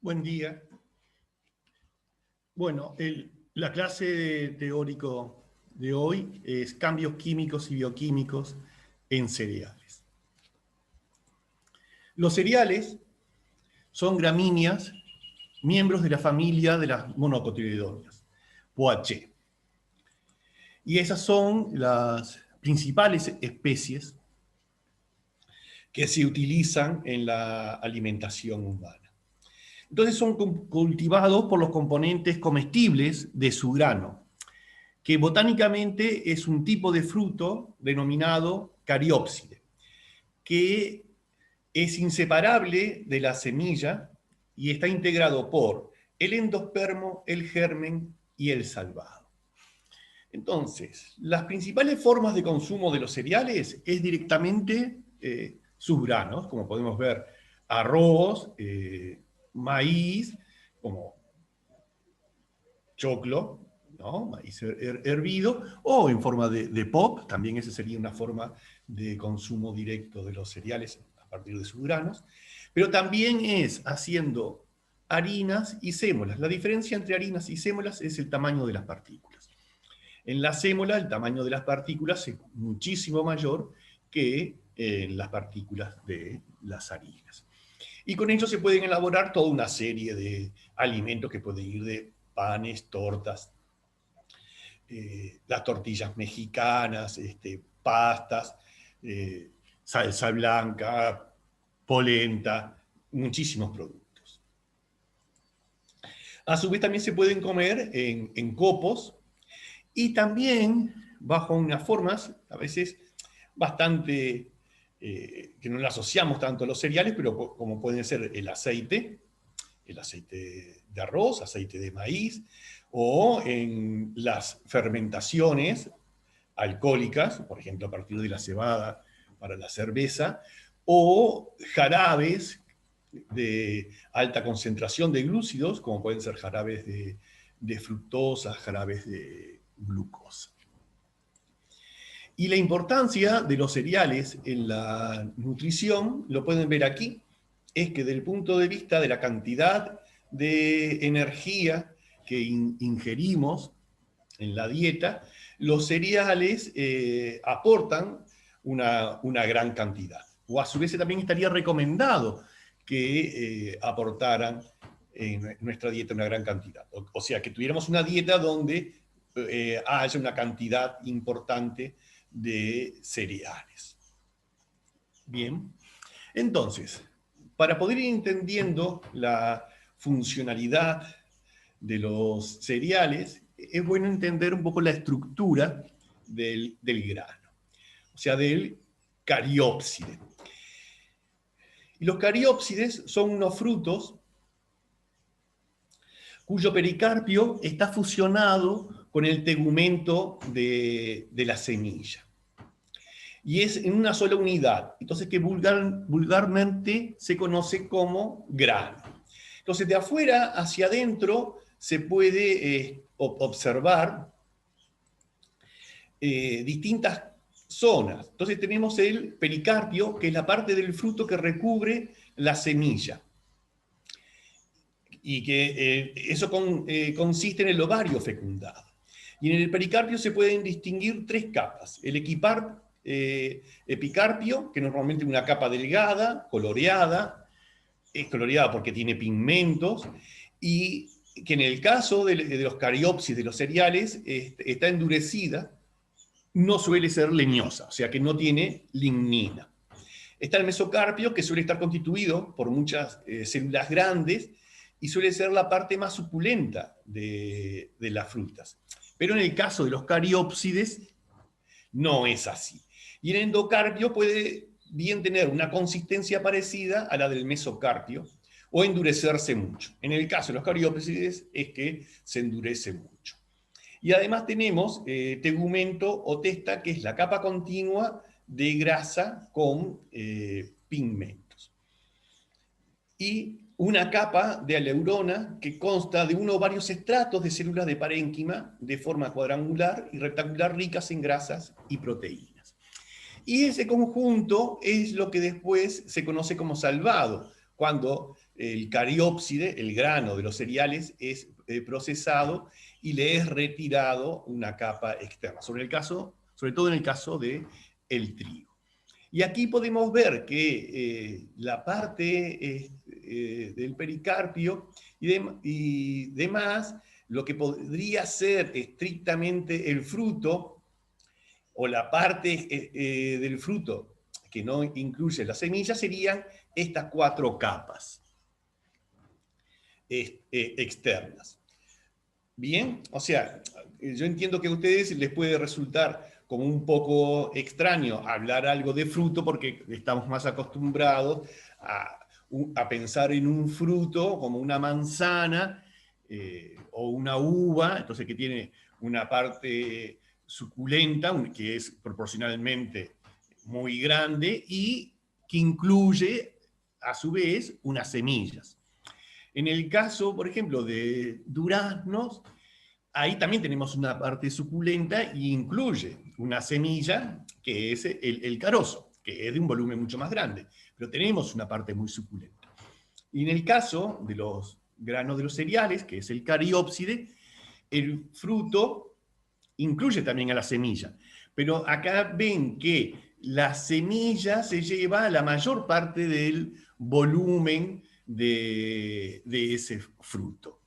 Buen día. Bueno, la clase teórico de hoy es cambios químicos y bioquímicos en cereales. Los cereales son gramíneas, miembros de la familia de las monocotiledóneas, Poaceae. Y esas son las principales especies que se utilizan en la alimentación humana. Entonces son cultivados por los componentes comestibles de su grano, que botánicamente es un tipo de fruto denominado cariópside, que es inseparable de la semilla y está integrado por el endospermo, el germen y el salvado. Entonces, las principales formas de consumo de los cereales es directamente sus granos, como podemos ver, arroz, maíz, como choclo, ¿no? Maíz hervido, o en forma de pop, también esa sería una forma de consumo directo de los cereales a partir de sus granos, pero también es haciendo harinas y sémolas. La diferencia entre harinas y sémolas es el tamaño de las partículas. En la sémola el tamaño de las partículas es muchísimo mayor que en las partículas de las harinas. Y con ello se pueden elaborar toda una serie de alimentos que pueden ir de panes, tortas, las tortillas mexicanas, pastas, salsa blanca, polenta, muchísimos productos. A su vez también se pueden comer en copos y también bajo unas formas, a veces bastante, que no le asociamos tanto a los cereales, pero como pueden ser el aceite de arroz, aceite de maíz, o en las fermentaciones alcohólicas, por ejemplo, a partir de la cebada para la cerveza, o jarabes de alta concentración de glúcidos, como pueden ser jarabes de fructosa, jarabes de glucosa. Y la importancia de los cereales en la nutrición, lo pueden ver aquí, es que desde el punto de vista de la cantidad de energía que ingerimos en la dieta, los cereales aportan una gran cantidad. O a su vez también estaría recomendado que aportaran en nuestra dieta una gran cantidad. O sea, que tuviéramos una dieta donde haya una cantidad importante de cereales. Bien, entonces, para poder ir entendiendo la funcionalidad de los cereales, es bueno entender un poco la estructura del grano, o sea, del cariópside. Y los cariópsides son unos frutos cuyo pericarpio está fusionado con el tegumento de la semilla. Y es en una sola unidad, entonces que vulgarmente se conoce como grano. Entonces de afuera hacia adentro se puede observar distintas zonas. Entonces tenemos el pericarpio, que es la parte del fruto que recubre la semilla. Y que eso consiste en el ovario fecundado. Y en el pericarpio se pueden distinguir tres capas. El epicarpio, que normalmente es una capa delgada, coloreada, es coloreada porque tiene pigmentos, y que en el caso de los cariópsides, de los cereales, está endurecida, no suele ser leñosa, o sea que no tiene lignina. Está el mesocarpio, que suele estar constituido por muchas células grandes, y suele ser la parte más suculenta de las frutas. Pero en el caso de los cariópsides, no es así. Y el endocarpio puede bien tener una consistencia parecida a la del mesocarpio, o endurecerse mucho. En el caso de los cariópsides es que se endurece mucho. Y además tenemos tegumento o testa, que es la capa continua de grasa con pigmentos. Y una capa de aleurona que consta de uno o varios estratos de células de parénquima de forma cuadrangular y rectangular ricas en grasas y proteínas. Y ese conjunto es lo que después se conoce como salvado, cuando el cariópside, el grano de los cereales, es procesado y le es retirado una capa externa, sobre todo en el caso del trigo. Y aquí podemos ver que la parte del pericarpio y demás, lo que podría ser estrictamente el fruto, o la parte del fruto que no incluye las semillas, serían estas 4 capas externas. Bien, o sea, yo entiendo que a ustedes les puede resultar como un poco extraño hablar algo de fruto porque estamos más acostumbrados a pensar en un fruto como una manzana o una uva, entonces que tiene una parte suculenta, que es proporcionalmente muy grande y que incluye a su vez unas semillas. En el caso, por ejemplo, de duraznos, ahí también tenemos una parte suculenta y incluye una semilla, que es el carozo, que es de un volumen mucho más grande, pero tenemos una parte muy suculenta. Y en el caso de los granos de los cereales, que es el cariópside, el fruto incluye también a la semilla, pero acá ven que la semilla se lleva la mayor parte del volumen de ese fruto.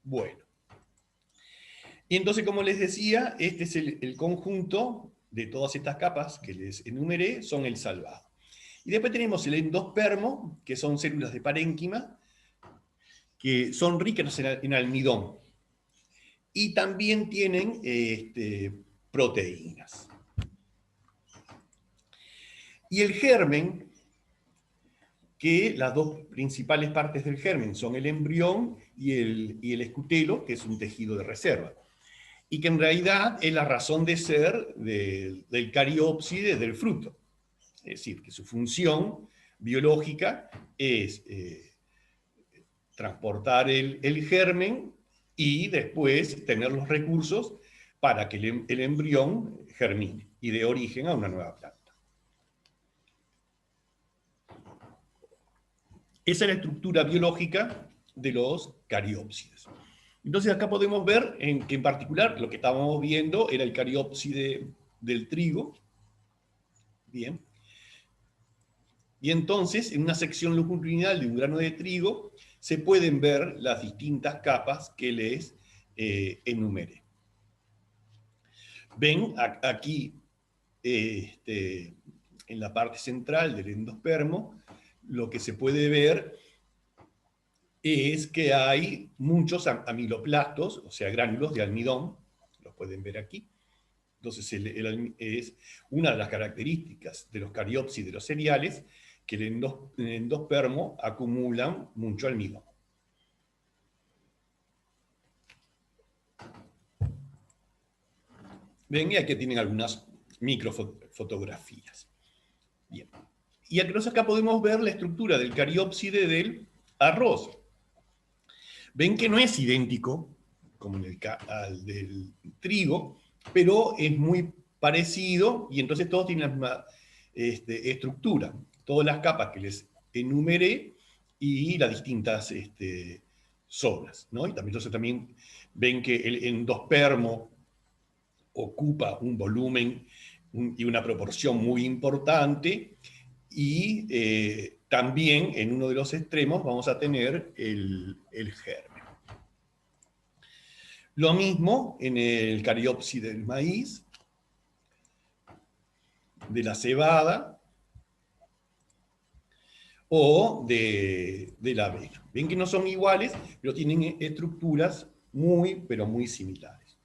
Bueno. Y entonces, como les decía, este es el conjunto de todas estas capas que les enumeré, son el salvado. Y después tenemos el endospermo, que son células de parénquima, que son ricas en almidón. Y también tienen proteínas. Y el germen, que las dos principales partes del germen son el embrión y el escutelo, que es un tejido de reserva. Y que en realidad es la razón de ser del cariópside del fruto. Es decir, que su función biológica es transportar el germen y después tener los recursos para que el embrión germine y dé origen a una nueva planta. Esa es la estructura biológica de los cariópsides. Entonces acá podemos ver que en particular lo que estábamos viendo era el cariópside del trigo. Bien. Y entonces en una sección longitudinal de un grano de trigo se pueden ver las distintas capas que les enumeré. Ven aquí en la parte central del endospermo, lo que se puede ver es que hay muchos amiloplastos, o sea, gránulos de almidón, los pueden ver aquí. Entonces, es una de las características de los cariópsides de los cereales, que en el endospermo acumulan mucho almidón. Ven, y aquí tienen algunas microfotografías. Bien. Y acá podemos ver la estructura del cariópside del arroz. Ven que no es idéntico como al del trigo, pero es muy parecido y entonces todos tienen la misma estructura. Todas las capas que les enumeré y las distintas zonas, ¿no? Y entonces también ven que el endospermo ocupa un volumen y una proporción muy importante y también en uno de los extremos vamos a tener el germen. Lo mismo en el cariópside del maíz, de la cebada o de la avena. Ven que no son iguales, pero tienen estructuras pero muy similares.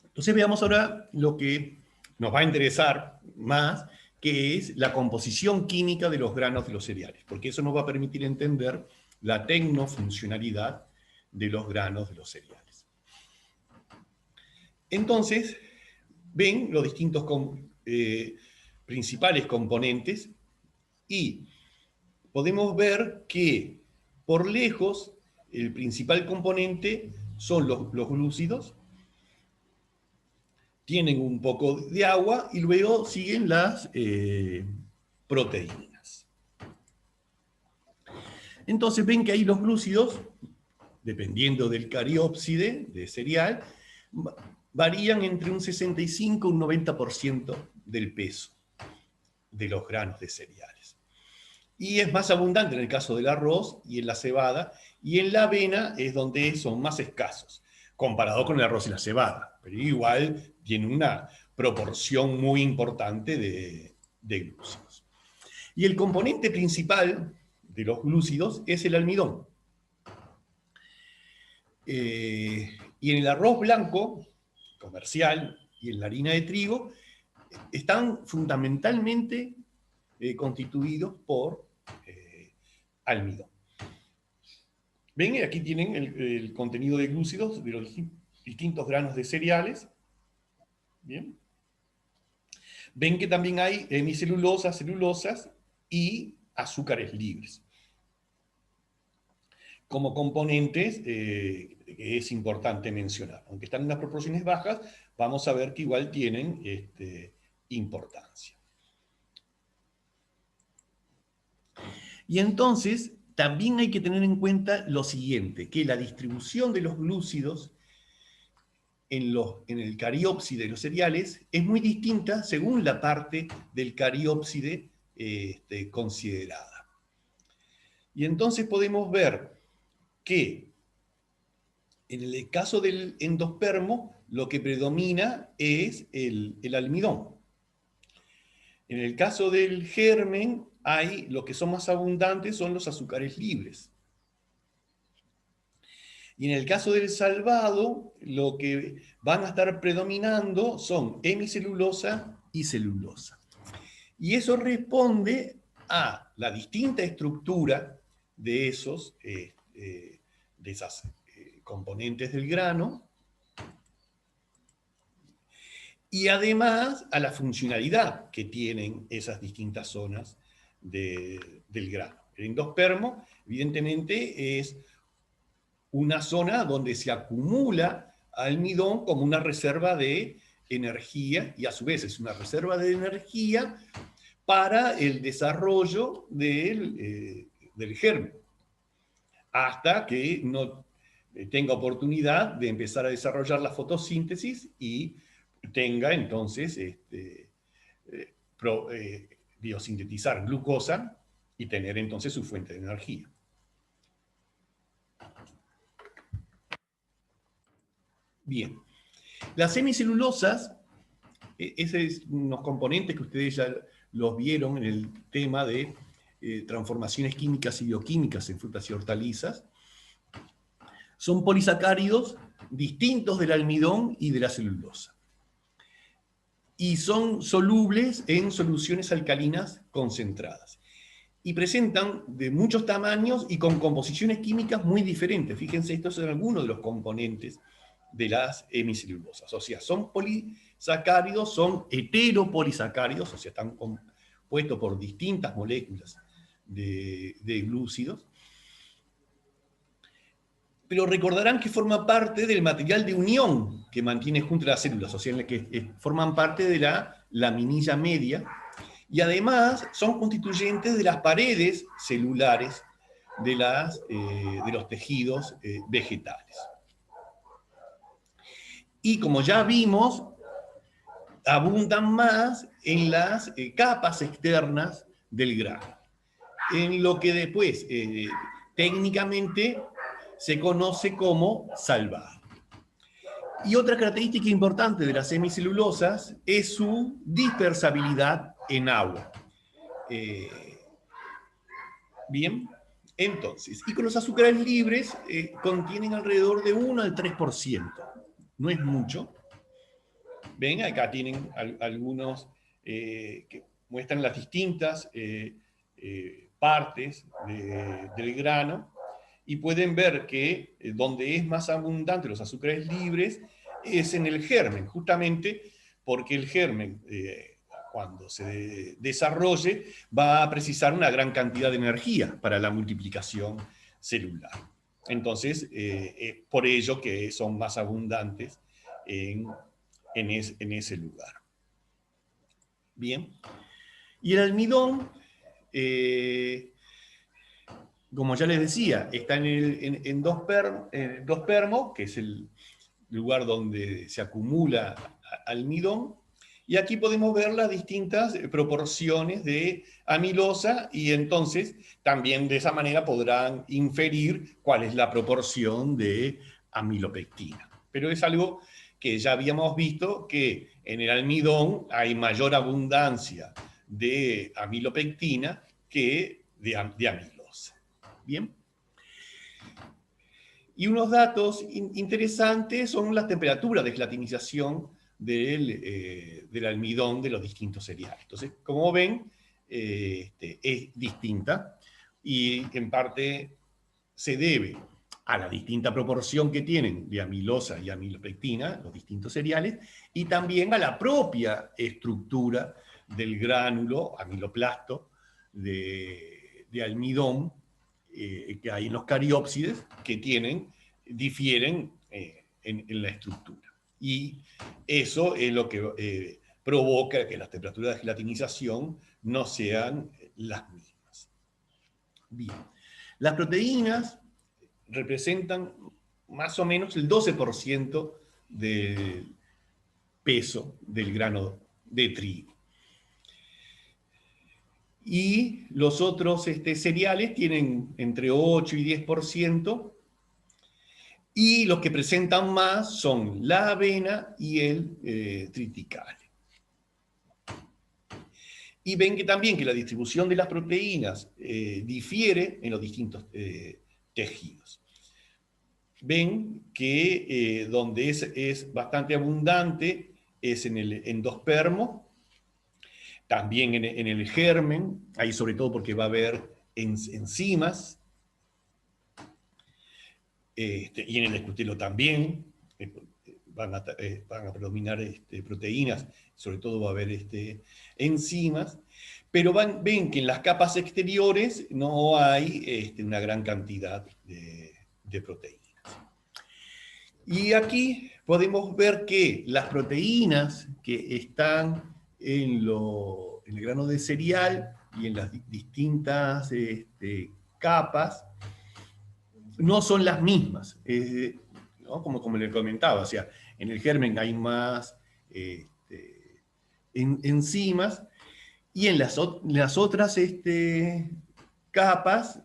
Entonces veamos ahora lo que nos va a interesar más, que es la composición química de los granos de los cereales, porque eso nos va a permitir entender la tecnofuncionalidad de los granos de los cereales. Entonces, ven los distintos principales componentes y podemos ver que por lejos el principal componente son los glúcidos, tienen un poco de agua y luego siguen las proteínas. Entonces ven que ahí los glúcidos, dependiendo del cariópside de cereal, varían entre un 65 y un 90% del peso de los granos de cereales. Y es más abundante en el caso del arroz y en la cebada, y en la avena es donde son más escasos, comparado con el arroz y la cebada, pero igual tiene una proporción muy importante de glúcidos. Y el componente principal de los glúcidos es el almidón. Y en el arroz blanco, comercial, y en la harina de trigo, están fundamentalmente constituidos por almidón. Ven, aquí tienen el contenido de glúcidos de los distintos granos de cereales. Bien. Ven que también hay hemicelulosas, celulosas y azúcares libres. Como componentes que es importante mencionar. Aunque están en unas proporciones bajas, vamos a ver que igual tienen importancia. Y entonces, también hay que tener en cuenta lo siguiente, que la distribución de los glúcidos en el cariópside de los cereales es muy distinta según la parte del cariópside considerada. Y entonces podemos ver que en el caso del endospermo lo que predomina es el almidón. En el caso del germen, lo que son más abundantes son los azúcares libres. Y en el caso del salvado, lo que van a estar predominando son hemicelulosa y celulosa. Y eso responde a la distinta estructura de esas componentes del grano, y además a la funcionalidad que tienen esas distintas zonas del grano. El endospermo, evidentemente, es una zona donde se acumula almidón como una reserva de energía, y a su vez es una reserva de energía para el desarrollo del germen, hasta que no tenga oportunidad de empezar a desarrollar la fotosíntesis y tenga entonces biosintetizar glucosa y tener entonces su fuente de energía. Bien, las semicelulosas, esos son unos componentes que ustedes ya los vieron en el tema de transformaciones químicas y bioquímicas en frutas y hortalizas, son polisacáridos distintos del almidón y de la celulosa. Y son solubles en soluciones alcalinas concentradas. Y presentan de muchos tamaños y con composiciones químicas muy diferentes. Fíjense, estos son algunos de los componentes de las hemicelulosas. O sea, son polisacáridos, son heteropolisacáridos, o sea, están compuestos por distintas moléculas de glúcidos. Pero recordarán que forma parte del material de unión que mantiene junto a las células, o sea, en la que forman parte de la laminilla media, y además son constituyentes de las paredes celulares de los tejidos vegetales. Y como ya vimos, abundan más en las capas externas del grano, en lo que después técnicamente se conoce como salvado. Y otra característica importante de las semicelulosas es su dispersabilidad en agua. Bien, entonces, y con los azúcares libres contienen alrededor de 1 al 3%. No es mucho. Ven, acá tienen algunos que muestran las distintas partes del grano, y pueden ver que donde es más abundante los azúcares libres es en el germen, justamente porque el germen, cuando se desarrolle, va a precisar una gran cantidad de energía para la multiplicación celular. Entonces, es por ello que son más abundantes en ese lugar. Bien. Y el almidón como ya les decía, está en dos permos, que es el lugar donde se acumula almidón, y aquí podemos ver las distintas proporciones de amilosa, y entonces también de esa manera podrán inferir cuál es la proporción de amilopectina. Pero es algo que ya habíamos visto, que en el almidón hay mayor abundancia de amilopectina que de amilosa. Bien. Y unos datos interesantes son las temperaturas de gelatinización del almidón de los distintos cereales. Entonces, como ven, es distinta, y en parte se debe a la distinta proporción que tienen de amilosa y amilopectina, los distintos cereales, y también a la propia estructura del gránulo amiloplasto de almidón que hay en los cariópsides, que difieren en la estructura. Y eso es lo que provoca que las temperaturas de gelatinización no sean las mismas. Bien. Las proteínas representan más o menos el 12% del peso del grano de trigo. Y los otros cereales tienen entre 8 y 10%, y los que presentan más son la avena y el triticale. Y ven que también que la distribución de las proteínas difiere en los distintos tejidos. Ven que donde es bastante abundante es en el endospermo, también en el germen, ahí sobre todo porque va a haber enzimas, y en el escutelo también van a predominar proteínas, sobre todo va a haber enzimas, pero ven que en las capas exteriores no hay una gran cantidad de proteínas. Y aquí podemos ver que las proteínas que están en el grano de cereal y en las distintas capas no son las mismas, ¿no? Como les comentaba, o sea, en el germen hay más enzimas, y en las otras capas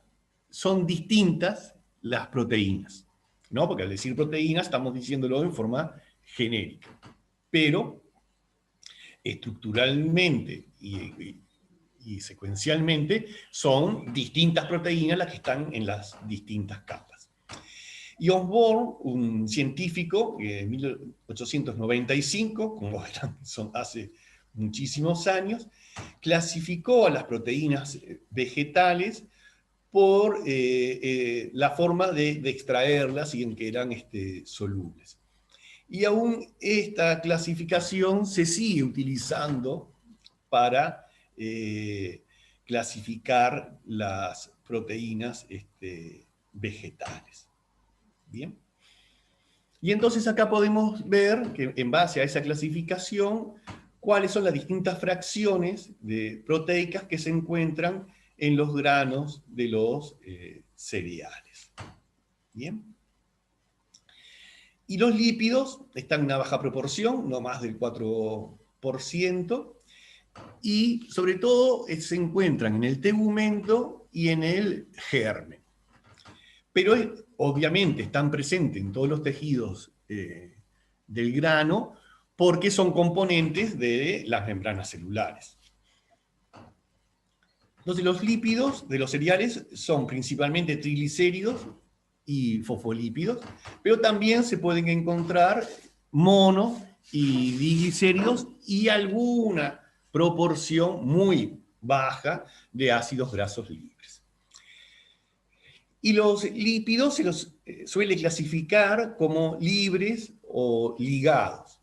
son distintas las proteínas, ¿no? Porque al decir proteínas estamos diciéndolo en forma genérica, pero estructuralmente y secuencialmente son distintas proteínas las que están en las distintas capas. Y Osborne, un científico en 1895, como verán, son hace muchísimos años, clasificó a las proteínas vegetales por la forma de extraerlas y en que eran solubles. Y aún esta clasificación se sigue utilizando para clasificar las proteínas vegetales. Bien. Y entonces acá podemos ver que en base a esa clasificación, cuáles son las distintas fracciones proteicas que se encuentran en los granos de los cereales. Bien. Y los lípidos están en una baja proporción, no más del 4%, y sobre todo se encuentran en el tegumento y en el germen. Pero obviamente están presentes en todos los tejidos del grano, porque son componentes de las membranas celulares. Entonces, los lípidos de los cereales son principalmente triglicéridos y fosfolípidos, pero también se pueden encontrar mono y diglicéridos y alguna proporción muy baja de ácidos grasos libres. Y los lípidos se los suele clasificar como libres o ligados.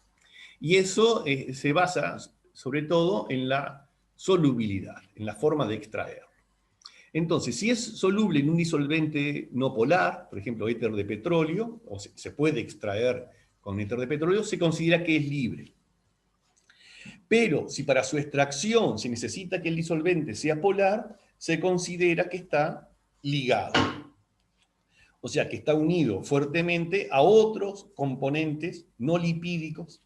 Y eso se basa sobre todo en la solubilidad, en la forma de extraerlo. Entonces, si es soluble en un disolvente no polar, por ejemplo, éter de petróleo, o se puede extraer con éter de petróleo, se considera que es libre. Pero si para su extracción se necesita que el disolvente sea polar, se considera que está ligado. O sea que está unido fuertemente a otros componentes no lipídicos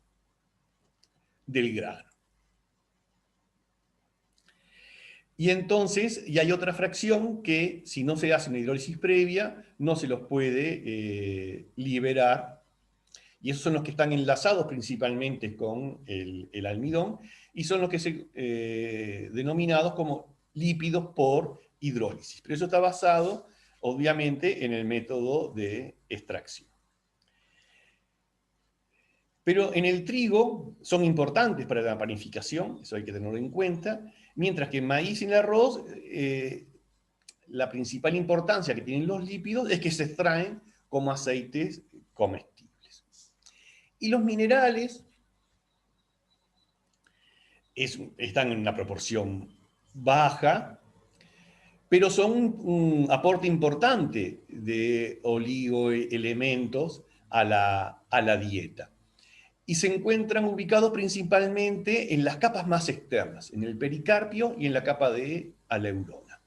del grano. Y entonces, y hay otra fracción que si no se hace una hidrólisis previa, no se los puede liberar. Y esos son los que están enlazados principalmente con el almidón y son los que se denominados como lípidos por hidrólisis. Pero eso está basado, obviamente, en el método de extracción. Pero en el trigo son importantes para la panificación, eso hay que tenerlo en cuenta, mientras que en maíz y en el arroz, la principal importancia que tienen los lípidos es que se extraen como aceites comestibles. Y los minerales están en una proporción baja, pero son un aporte importante de oligoelementos a la dieta. Y se encuentran ubicados principalmente en las capas más externas, en el pericarpio y en la capa de aleurona.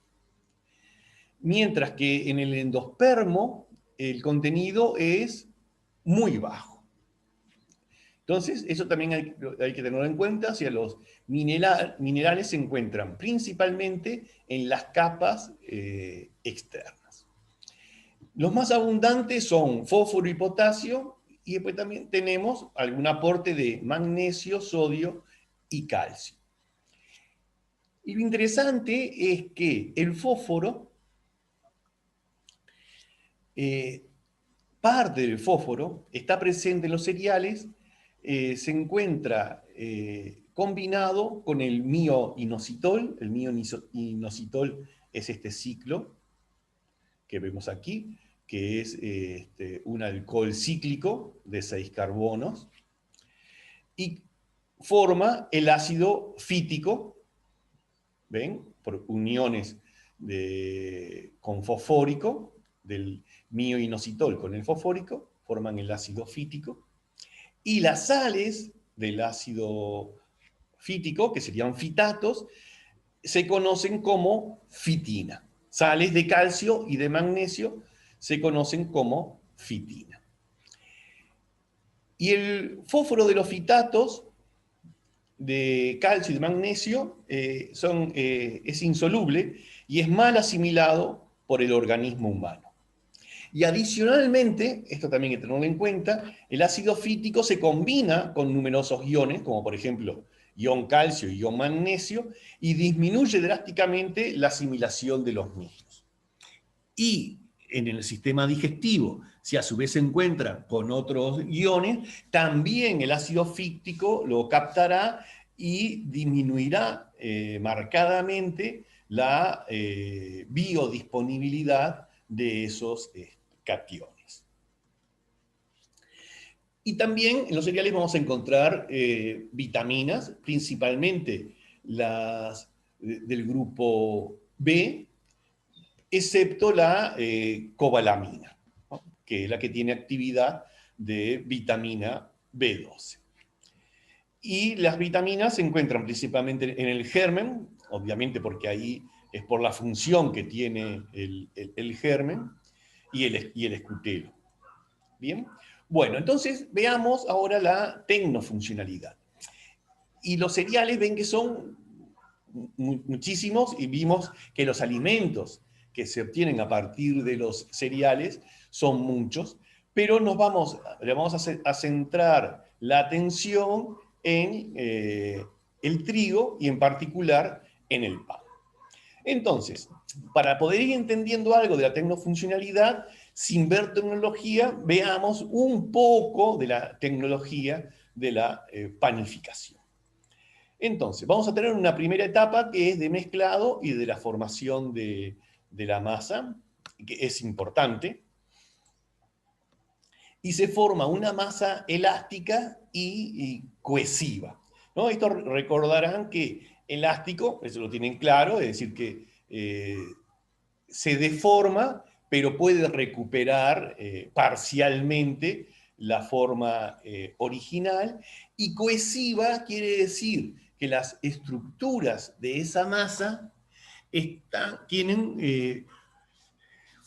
Mientras que en el endospermo el contenido es muy bajo. Entonces, eso también hay que tenerlo en cuenta, si los minerales se encuentran principalmente en las capas externas. Los más abundantes son fósforo y potasio, y después también tenemos algún aporte de magnesio, sodio y calcio. Y lo interesante es que el fósforo, parte del fósforo, está presente en los cereales, se encuentra combinado con el mioinositol. El mioinositol es este ciclo que vemos aquí, que es un alcohol cíclico de 6 carbonos, y forma el ácido fítico, ¿ven? Por uniones con fosfórico, del mioinositol con el fosfórico, forman el ácido fítico, y las sales del ácido fítico, que serían fitatos, se conocen como fitina. Sales de calcio y de magnesio se conocen como fitina. Y el fósforo de los fitatos de calcio y de magnesio es insoluble y es mal asimilado por el organismo humano. Y adicionalmente, esto también hay que tenerlo en cuenta, el ácido fítico se combina con numerosos iones, como por ejemplo ion calcio y ion magnesio, y disminuye drásticamente la asimilación de los mismos. Y en el sistema digestivo, si a su vez se encuentra con otros iones, también el ácido fítico lo captará y disminuirá marcadamente la biodisponibilidad de esos cationes. Y también en los cereales vamos a encontrar vitaminas, principalmente las del grupo B, excepto la cobalamina, ¿no? Que es la que tiene actividad de vitamina B12. Y las vitaminas se encuentran principalmente en el germen, obviamente porque ahí es por la función que tiene el germen y el escutelo. ¿Bien? Bueno, entonces veamos ahora la tecnofuncionalidad. Y los cereales ven que son muchísimos y vimos que los alimentos que se obtienen a partir de los cereales son muchos, pero le vamos a centrar la atención en el trigo y en particular en el pan. Entonces, para poder ir entendiendo algo de la tecnofuncionalidad, sin ver tecnología, veamos un poco de la tecnología de la panificación. Entonces, vamos a tener una primera etapa que es de mezclado y de la formación de la masa, que es importante. Y se forma una masa elástica y cohesiva, ¿no? Esto recordarán que elástico, eso lo tienen claro, es decir, que se deforma, pero puede recuperar parcialmente la forma original. Y cohesiva quiere decir que las estructuras de esa masa tienen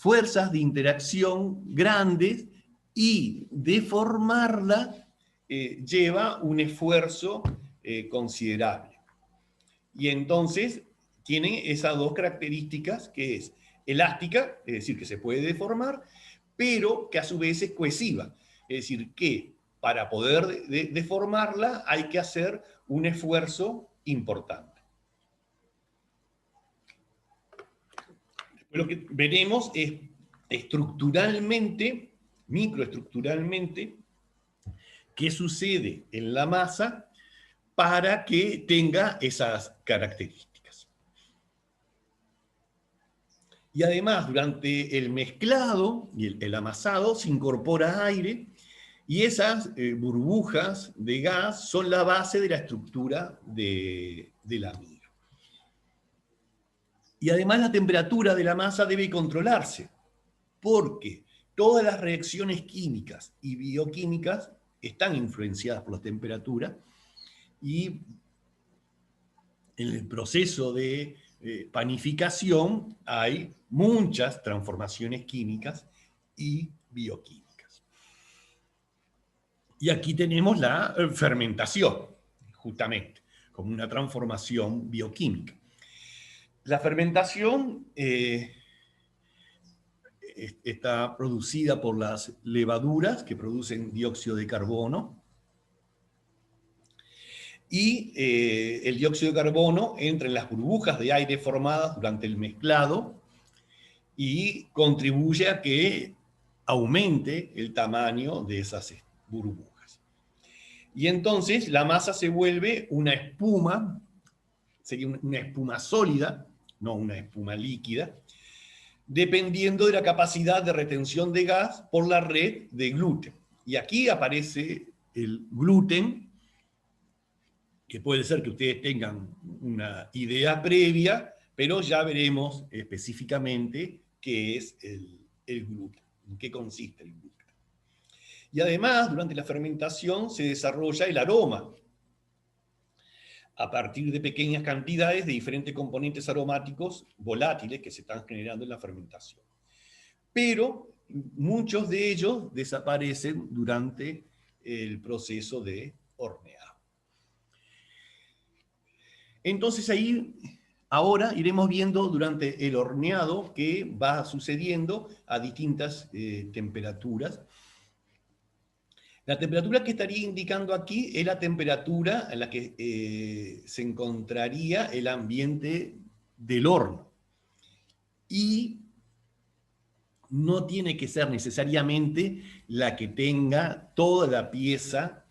fuerzas de interacción grandes y deformarla lleva un esfuerzo considerable. Y entonces tiene esas dos características, que es elástica, es decir, que se puede deformar, pero que a su vez es cohesiva. Es decir, que para poder deformarla hay que hacer un esfuerzo importante. Lo que veremos es estructuralmente, microestructuralmente, qué sucede en la masa para que tenga esas características. Y además, durante el mezclado y el amasado se incorpora aire, y esas burbujas de gas son la base de la estructura de la miga. Y además la temperatura de la masa debe controlarse, porque todas las reacciones químicas y bioquímicas están influenciadas por la temperatura, y en el proceso de panificación hay muchas transformaciones químicas y bioquímicas. Y aquí tenemos la fermentación, justamente, como una transformación bioquímica. La fermentación está producida por las levaduras que producen dióxido de carbono, y el dióxido de carbono entra en las burbujas de aire formadas durante el mezclado y contribuye a que aumente el tamaño de esas burbujas. Y entonces la masa se vuelve una espuma, sería una espuma sólida, no una espuma líquida, dependiendo de la capacidad de retención de gas por la red de gluten. Y aquí aparece el gluten, que puede ser que ustedes tengan una idea previa, pero ya veremos específicamente qué es el gluten, en qué consiste el gluten. Y además, durante la fermentación se desarrolla el aroma, a partir de pequeñas cantidades de diferentes componentes aromáticos volátiles que se están generando en la fermentación. Pero muchos de ellos desaparecen durante el proceso de horneado. Entonces ahí, ahora iremos viendo durante el horneado qué va sucediendo a distintas temperaturas. La temperatura que estaría indicando aquí es la temperatura en la que se encontraría el ambiente del horno. Y no tiene que ser necesariamente la que tenga toda la pieza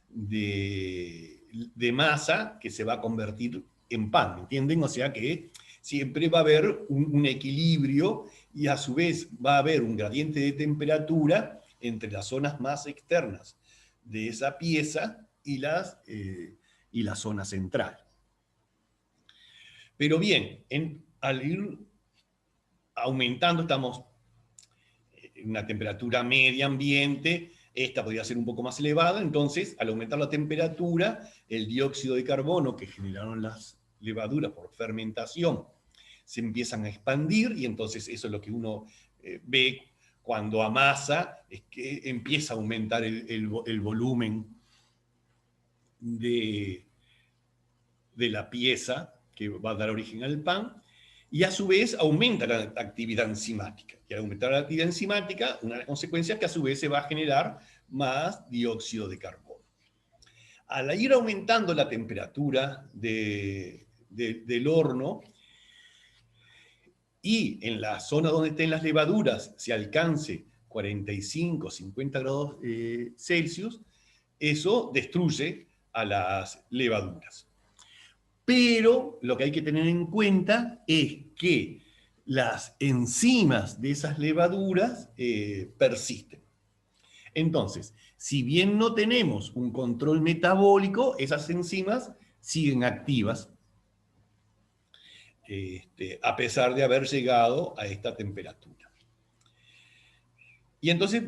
de masa que se va a convertir en pan, ¿me entienden? O sea que siempre va a haber un equilibrio, y a su vez va a haber un gradiente de temperatura entre las zonas más externas de esa pieza y la zona central. Pero bien, al ir aumentando, estamos en una temperatura media ambiente, esta podría ser un poco más elevada, entonces al aumentar la temperatura, el dióxido de carbono que generaron las levaduras por fermentación se empiezan a expandir, y entonces eso es lo que uno ve cuando amasa, es que empieza a aumentar el volumen de la pieza que va a dar origen al pan, y a su vez aumenta la actividad enzimática. Y al aumentar la actividad enzimática, una consecuencia es que a su vez se va a generar más dióxido de carbono. Al ir aumentando la temperatura del horno, y en la zona donde estén las levaduras se alcance 45, 50 grados Celsius, eso destruye a las levaduras. Pero lo que hay que tener en cuenta es que las enzimas de esas levaduras persisten. Entonces, si bien no tenemos un control metabólico, esas enzimas siguen activas, a pesar de haber llegado a esta temperatura. Y entonces,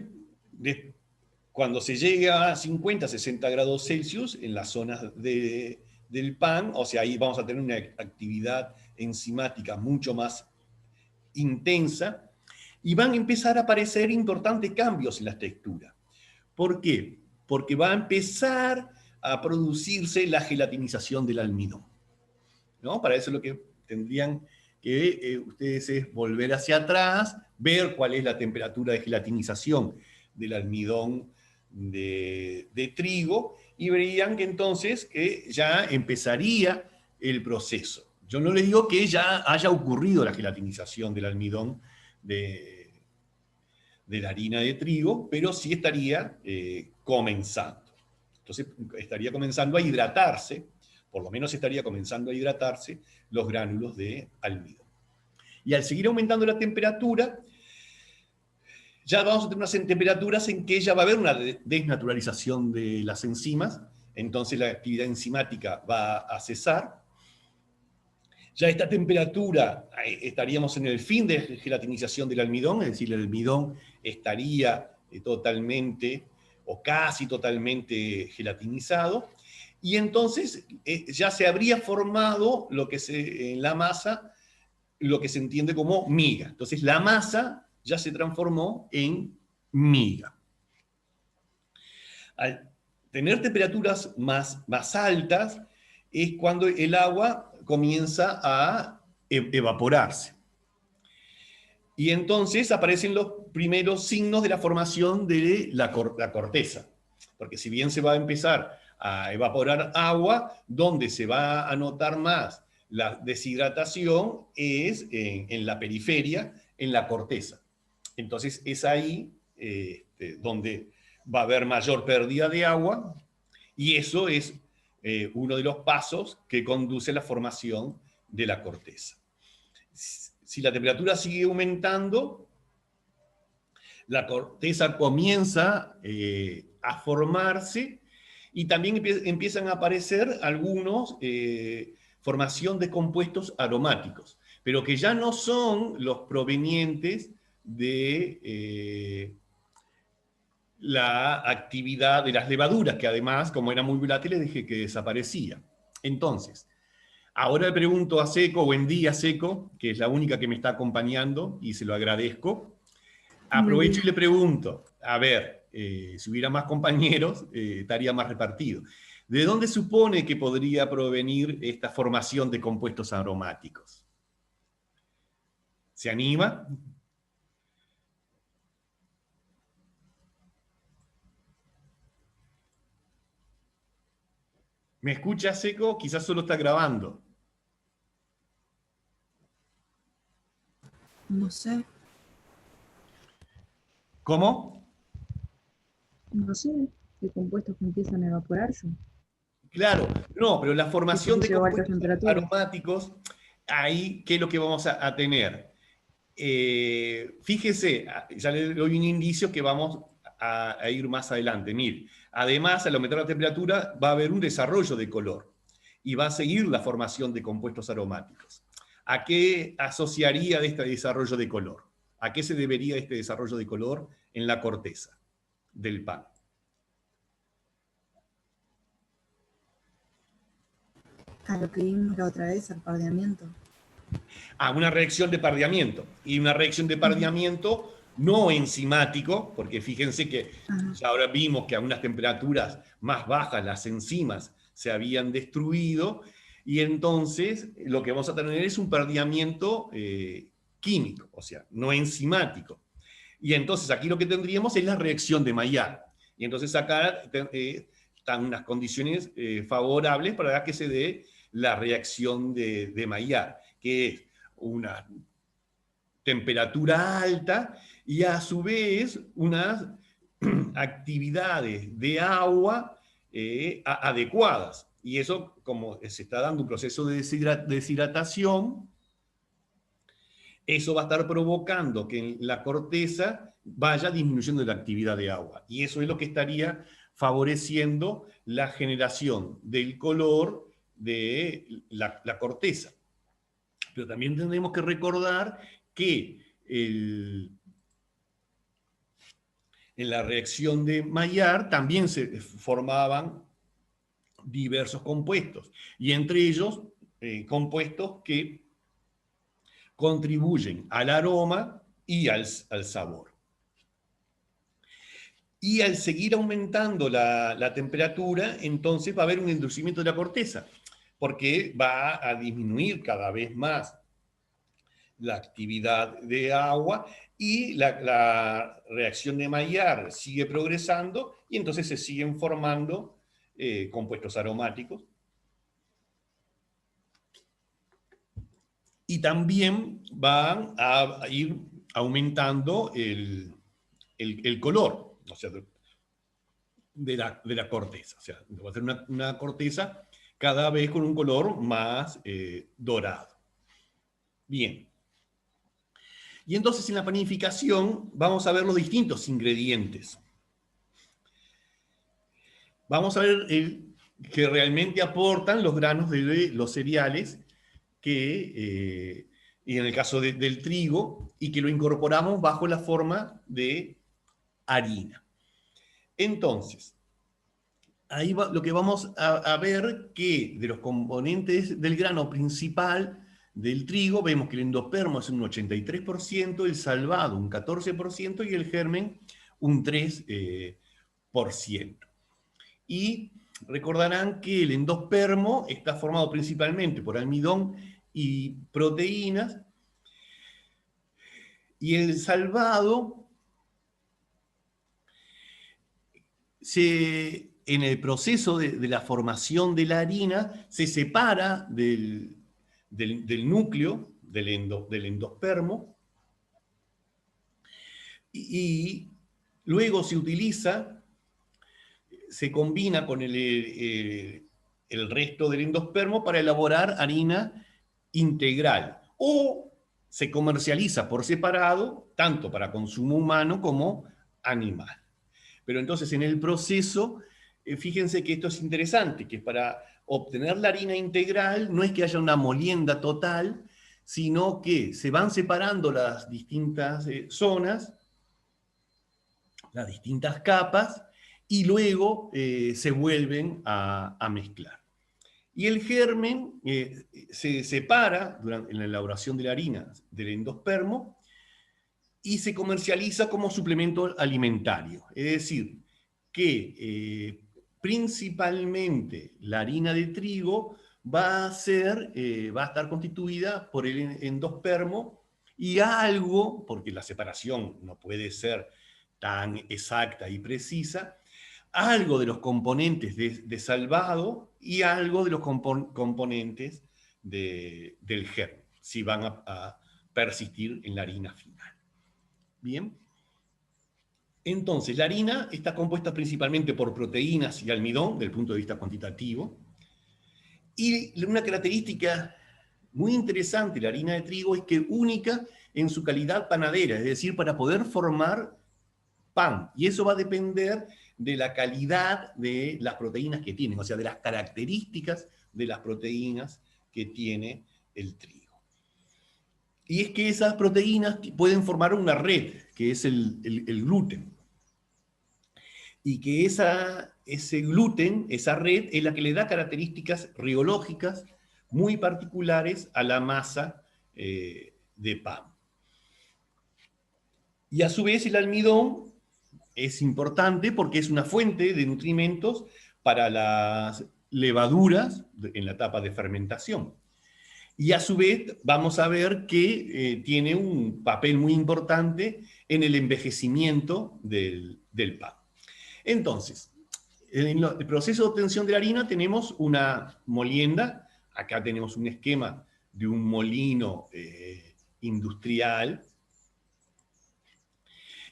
cuando se llega a 50, 60 grados Celsius en las zonas del pan, o sea, ahí vamos a tener una actividad enzimática mucho más intensa, y van a empezar a aparecer importantes cambios en la textura. ¿Por qué? Porque va a empezar a producirse la gelatinización del almidón, ¿no? Para eso lo que tendrían que ustedes es volver hacia atrás, ver cuál es la temperatura de gelatinización del almidón de trigo, y verían que entonces ya empezaría el proceso. Yo no les digo que ya haya ocurrido la gelatinización del almidón de la harina de trigo, pero sí estaría comenzando. Entonces estaría comenzando a hidratarse, por lo menos estaría comenzando a hidratarse los gránulos de almidón. Y al seguir aumentando la temperatura, ya vamos a tener unas temperaturas en que ya va a haber una desnaturalización de las enzimas, entonces la actividad enzimática va a cesar. Ya a esta temperatura estaríamos en el fin de gelatinización del almidón, es decir, el almidón estaría totalmente o casi totalmente gelatinizado, y entonces ya se habría formado lo que en la masa, lo que se entiende como miga. Entonces la masa ya se transformó en miga. Al tener temperaturas más altas es cuando el agua comienza a evaporarse. Y entonces aparecen los primeros signos de la formación de la corteza. Porque si bien se va a empezar a evaporar agua, donde se va a notar más la deshidratación es en la periferia, en la corteza. Entonces es ahí donde va a haber mayor pérdida de agua, y eso es uno de los pasos que conduce a la formación de la corteza. Si la temperatura sigue aumentando, la corteza comienza a formarse, y también empiezan a aparecer algunos formación de compuestos aromáticos, pero que ya no son los provenientes de la actividad de las levaduras, que además, como eran muy volátiles, dije que desaparecía. Entonces, ahora le pregunto a Seco, buen día Seco, que es la única que me está acompañando y se lo agradezco. Aprovecho y le pregunto, a ver, si hubiera más compañeros, estaría más repartido. ¿De dónde supone que podría provenir esta formación de compuestos aromáticos? ¿Se anima? ¿Me escucha Seco? Quizás solo está grabando. No sé. ¿Cómo? No sé qué compuestos que empiezan a evaporarse. Claro, no, pero la formación de Lleva a altas compuestos temperaturas. aromáticos, ahí, ¿qué es lo que vamos a tener? Fíjese, ya le doy un indicio que vamos a ir más adelante. Mire, además, al aumentar la temperatura, va a haber un desarrollo de color y va a seguir la formación de compuestos aromáticos. ¿A qué asociaría de este desarrollo de color? ¿A qué se debería este desarrollo de color en la corteza del pan? A lo que vimos la otra vez, al pardeamiento. A una reacción de pardeamiento. Y una reacción de pardeamiento no enzimático, porque fíjense que ya ahora vimos que a unas temperaturas más bajas las enzimas se habían destruido, y entonces lo que vamos a tener es un pardeamiento químico, o sea, no enzimático. Y entonces aquí lo que tendríamos es la reacción de Maillard. Y entonces acá están unas condiciones favorables para que se dé la reacción de Maillard, que es una temperatura alta y a su vez unas actividades de agua adecuadas. Y eso, como se está dando un proceso de deshidratación, eso va a estar provocando que en la corteza vaya disminuyendo la actividad de agua. Y eso es lo que estaría favoreciendo la generación del color de la corteza. Pero también tenemos que recordar que en la reacción de Maillard también se formaban diversos compuestos, y entre ellos compuestos que contribuyen al aroma y al sabor. Y al seguir aumentando la temperatura, entonces va a haber un endurecimiento de la corteza, porque va a disminuir cada vez más la actividad de agua y la reacción de Maillard sigue progresando y entonces se siguen formando compuestos aromáticos. Y también van a ir aumentando el color, o sea, de la corteza. O sea, va a ser una corteza cada vez con un color más dorado. Bien. Y entonces en la panificación vamos a ver los distintos ingredientes. Vamos a ver que realmente aportan los granos de los cereales, y en el caso del trigo, y que lo incorporamos bajo la forma de harina. Entonces, ahí lo que vamos a ver que de los componentes del grano principal del trigo, vemos que el endospermo es un 83%, el salvado un 14% y el germen un 3%. Y recordarán que el endospermo está formado principalmente por almidón y proteínas, y el salvado en el proceso de la formación de la harina se separa del núcleo del endospermo y luego se utiliza, se combina con el resto del endospermo para elaborar harina integral, o se comercializa por separado, tanto para consumo humano como animal. Pero entonces en el proceso, fíjense que esto es interesante, que para obtener la harina integral no es que haya una molienda total, sino que se van separando las distintas zonas, las distintas capas, y luego se vuelven a mezclar. Y el germen se separa en la elaboración de la harina del endospermo y se comercializa como suplemento alimentario. Es decir, que principalmente la harina de trigo va a estar constituida por el endospermo y algo, porque la separación no puede ser tan exacta y precisa, algo de los componentes de salvado y algo de los componentes del germen, si van a persistir en la harina final. Bien. Entonces, la harina está compuesta principalmente por proteínas y almidón, desde el punto de vista cuantitativo. Y una característica muy interesante de la harina de trigo es que es única en su calidad panadera, es decir, para poder formar pan. Y eso va a depender de la calidad de las proteínas que tienen, o sea, de las características de las proteínas que tiene el trigo. Y es que esas proteínas pueden formar una red, que es el gluten. Y que ese gluten, esa red, es la que le da características riológicas muy particulares a la masa de pan. Y a su vez el almidón es importante porque es una fuente de nutrimentos para las levaduras en la etapa de fermentación. Y a su vez vamos a ver que tiene un papel muy importante en el envejecimiento del pan. Entonces, en el proceso de obtención de la harina tenemos una molienda. Acá tenemos un esquema de un molino industrial.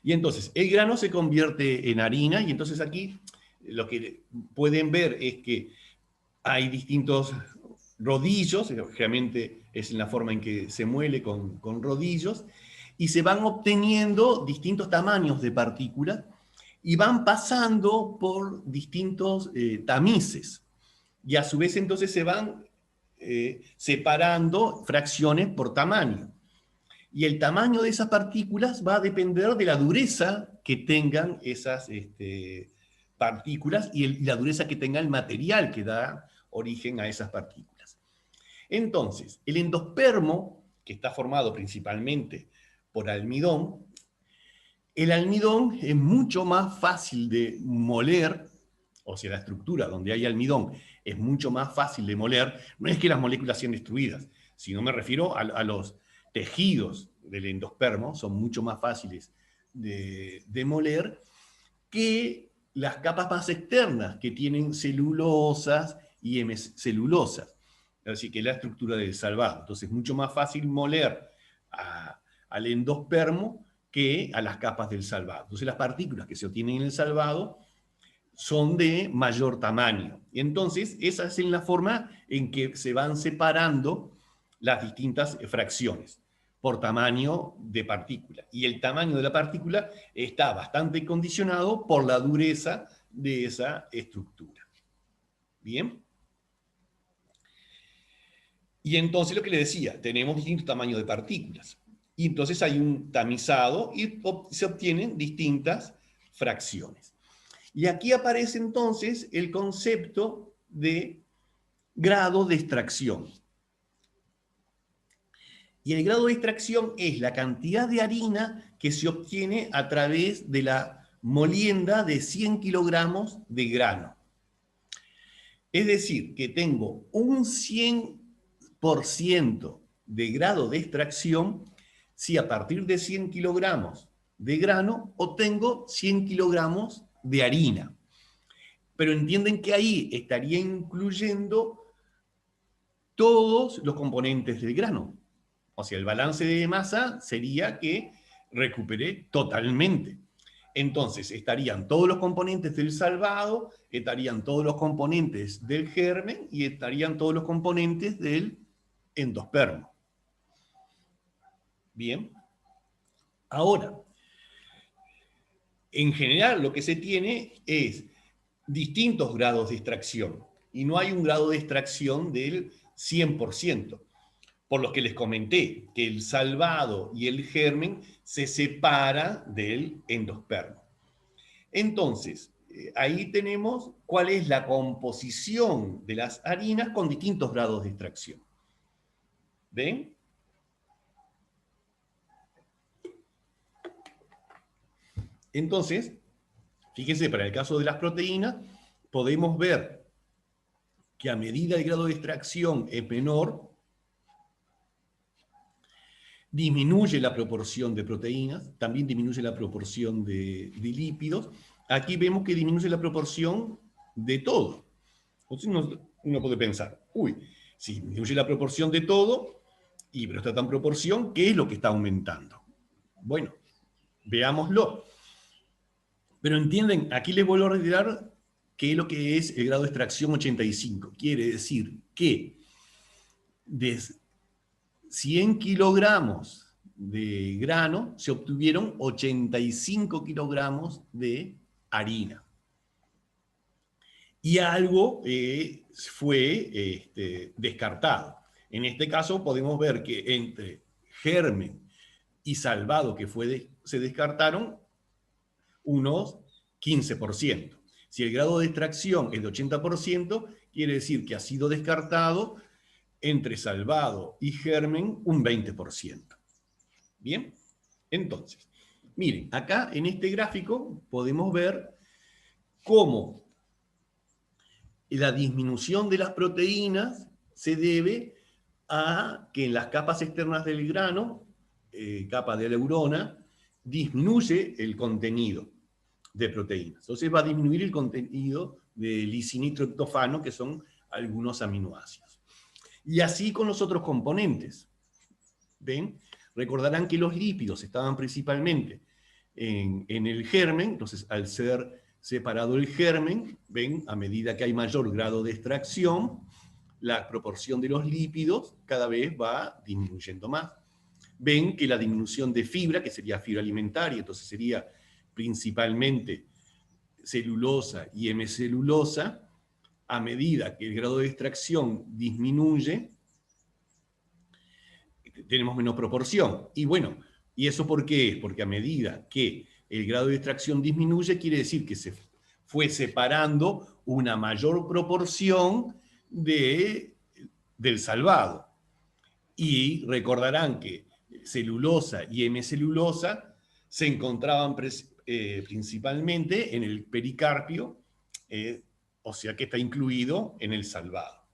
Y entonces el grano se convierte en harina, y entonces aquí lo que pueden ver es que hay distintos rodillos, generalmente es en la forma en que se muele con rodillos, y se van obteniendo distintos tamaños de partículas y van pasando por distintos tamices. Y a su vez entonces se van separando fracciones por tamaño. Y el tamaño de esas partículas va a depender de la dureza que tengan esas partículas y la dureza que tenga el material que da origen a esas partículas. Entonces, el endospermo, que está formado principalmente por almidón. El almidón es mucho más fácil de moler, o sea, la estructura donde hay almidón es mucho más fácil de moler. No es que las moléculas sean destruidas, sino me refiero a los tejidos del endospermo, son mucho más fáciles de moler que las capas más externas, que tienen celulosas y hemicelulosas. Así que la estructura del salvado. Entonces es mucho más fácil moler al endospermo que a las capas del salvado. Entonces las partículas que se obtienen en el salvado son de mayor tamaño. Y entonces esa es la forma en que se van separando las distintas fracciones por tamaño de partícula. Y el tamaño de la partícula está bastante condicionado por la dureza de esa estructura. ¿Bien? Y entonces lo que le decía, tenemos distintos tamaños de partículas. Y entonces hay un tamizado y se obtienen distintas fracciones. Y aquí aparece entonces el concepto de grado de extracción. Y el grado de extracción es la cantidad de harina que se obtiene a través de la molienda de 100 kilogramos de grano. Es decir, que tengo un 100% de grado de extracción si a partir de 100 kilogramos de grano obtengo 100 kilogramos de harina. Pero entienden que ahí estaría incluyendo todos los componentes del grano. O sea, el balance de masa sería que recuperé totalmente. Entonces, estarían todos los componentes del salvado, estarían todos los componentes del germen y estarían todos los componentes del endospermo. Bien. Ahora, en general lo que se tiene es distintos grados de extracción y no hay un grado de extracción del 100%. Por los que les comenté, que el salvado y el germen se separa del endospermo. Entonces, ahí tenemos cuál es la composición de las harinas con distintos grados de extracción. ¿Ven? Entonces, fíjense, para el caso de las proteínas, podemos ver que a medida el grado de extracción es menor, disminuye la proporción de proteínas, también disminuye la proporción de lípidos. Aquí vemos que disminuye la proporción de todo. Entonces uno puede pensar, uy, si disminuye la proporción de todo, pero está en proporción, ¿qué es lo que está aumentando? Bueno, veámoslo. Pero entienden, aquí les vuelvo a reiterar qué es lo que es el grado de extracción 85. Quiere decir que de 100 kilogramos de grano se obtuvieron 85 kilogramos de harina. Y algo fue descartado. En este caso podemos ver que entre germen y salvado que se descartaron unos 15%. Si el grado de extracción es de 80%, quiere decir que ha sido descartado entre salvado y germen un 20%. Bien, entonces, miren, acá en este gráfico podemos ver cómo la disminución de las proteínas se debe a que en las capas externas del grano, capa de leurona, disminuye el contenido de proteínas. Entonces va a disminuir el contenido de lisinitriptofano, que son algunos aminoácidos. Y así con los otros componentes. ¿Ven? Recordarán que los lípidos estaban principalmente en el germen, entonces al ser separado el germen, ven, a medida que hay mayor grado de extracción, la proporción de los lípidos cada vez va disminuyendo más. Ven que la disminución de fibra, que sería fibra alimentaria, entonces sería principalmente celulosa y hemicelulosa, a medida que el grado de extracción disminuye, tenemos menos proporción. Y bueno, ¿y eso por qué es? Porque a medida que el grado de extracción disminuye, quiere decir que se fue separando una mayor proporción del salvado. Y recordarán que celulosa y hemicelulosa se encontraban principalmente en el pericarpio, o sea que está incluido en el salvado.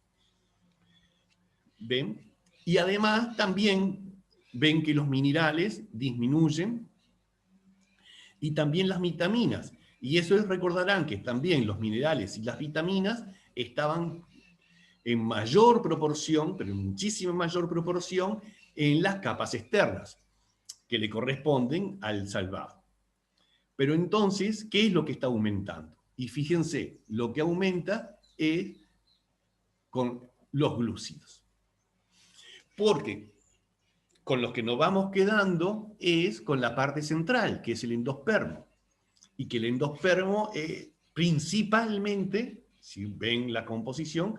¿Ven? Y además también ven que los minerales disminuyen y también las vitaminas. Y eso recordarán que también los minerales y las vitaminas estaban en mayor proporción, pero en muchísima mayor proporción, en las capas externas, que le corresponden al salvado. Pero entonces, ¿qué es lo que está aumentando? Y fíjense, lo que aumenta es con los glúcidos. Porque con los que nos vamos quedando es con la parte central, que es el endospermo. Y que el endospermo principalmente, si ven la composición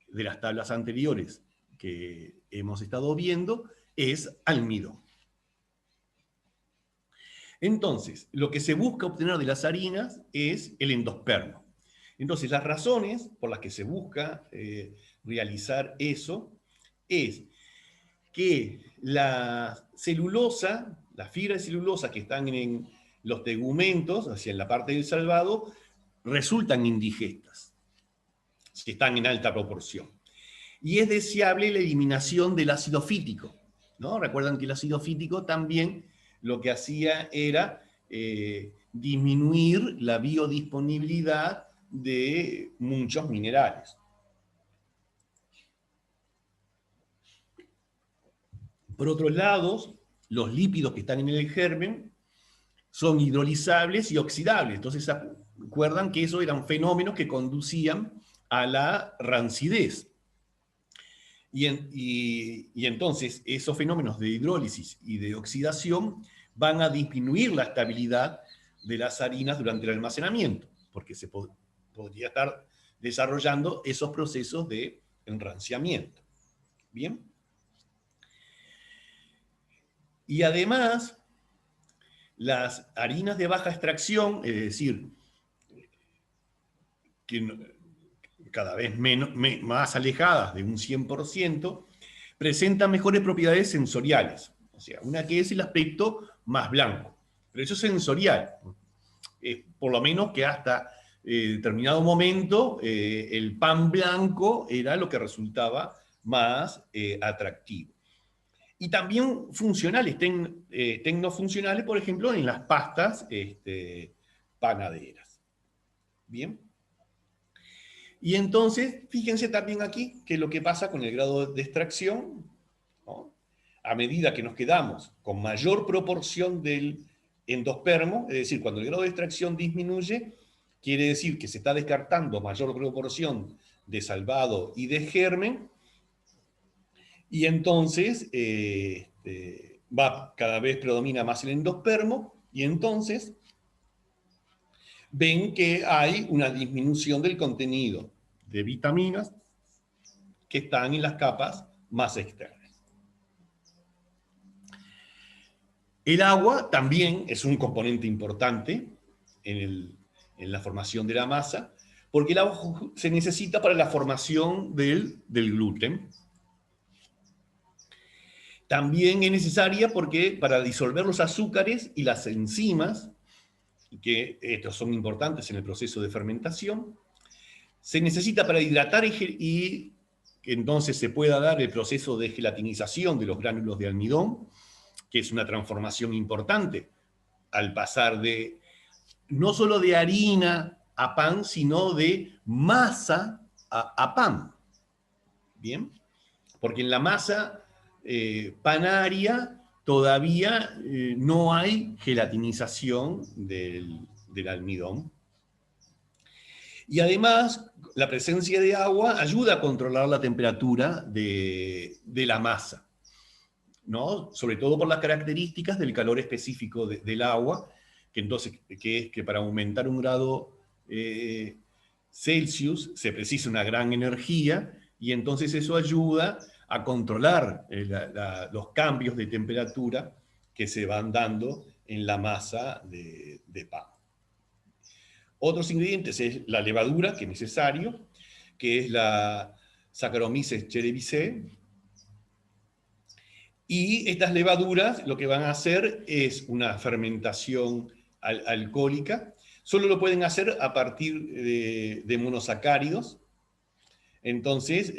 de las tablas anteriores que hemos estado viendo, es almidón. Entonces, lo que se busca obtener de las harinas es el endospermo. Entonces, las razones por las que se busca realizar eso es que la celulosa, las fibras de celulosa que están en los tegumentos, hacia la parte del salvado, resultan indigestas, si están en alta proporción. Y es deseable la eliminación del ácido fítico, ¿no? Recuerdan que el ácido fítico también lo que hacía era disminuir la biodisponibilidad de muchos minerales. Por otro lado, los lípidos que están en el germen son hidrolizables y oxidables. Entonces, recuerdan que esos eran fenómenos que conducían a la rancidez. Y entonces esos fenómenos de hidrólisis y de oxidación van a disminuir la estabilidad de las harinas durante el almacenamiento, porque se podría estar desarrollando esos procesos de enranciamiento. ¿Bien? Y además, las harinas de baja extracción, es decir, que cada vez más alejadas de un 100%, presentan mejores propiedades sensoriales. O sea, una que es el aspecto más blanco. Pero eso es sensorial. Por lo menos que hasta determinado momento el pan blanco era lo que resultaba más atractivo. Y también funcionales, tecnofuncionales, por ejemplo, en las pastas panaderas. ¿Bien? Y entonces, fíjense también aquí que lo que pasa con el grado de extracción, ¿no? A medida que nos quedamos con mayor proporción del endospermo, es decir, cuando el grado de extracción disminuye, quiere decir que se está descartando mayor proporción de salvado y de germen, y entonces cada vez predomina más el endospermo, y entonces ven que hay una disminución del contenido de vitaminas que están en las capas más externas. El agua también es un componente importante en la formación de la masa, porque el agua se necesita para la formación del gluten. También es necesaria porque para disolver los azúcares y las enzimas, que estos son importantes en el proceso de fermentación, se necesita para hidratar y que entonces se pueda dar el proceso de gelatinización de los gránulos de almidón, que es una transformación importante al pasar de no solo de harina a pan, sino de masa a pan. ¿Bien? Porque en la masa panaria todavía no hay gelatinización del almidón. Y además, la presencia de agua ayuda a controlar la temperatura de la masa, ¿no? Sobre todo por las características del calor específico del agua, que es que para aumentar un grado Celsius se precisa una gran energía, y entonces eso ayuda a controlar los cambios de temperatura que se van dando en la masa de pan. Otros ingredientes es la levadura, que es necesario, que es la Saccharomyces cerevisiae, Y estas levaduras lo que van a hacer es una fermentación alcohólica. Solo lo pueden hacer a partir de monosacáridos. Entonces,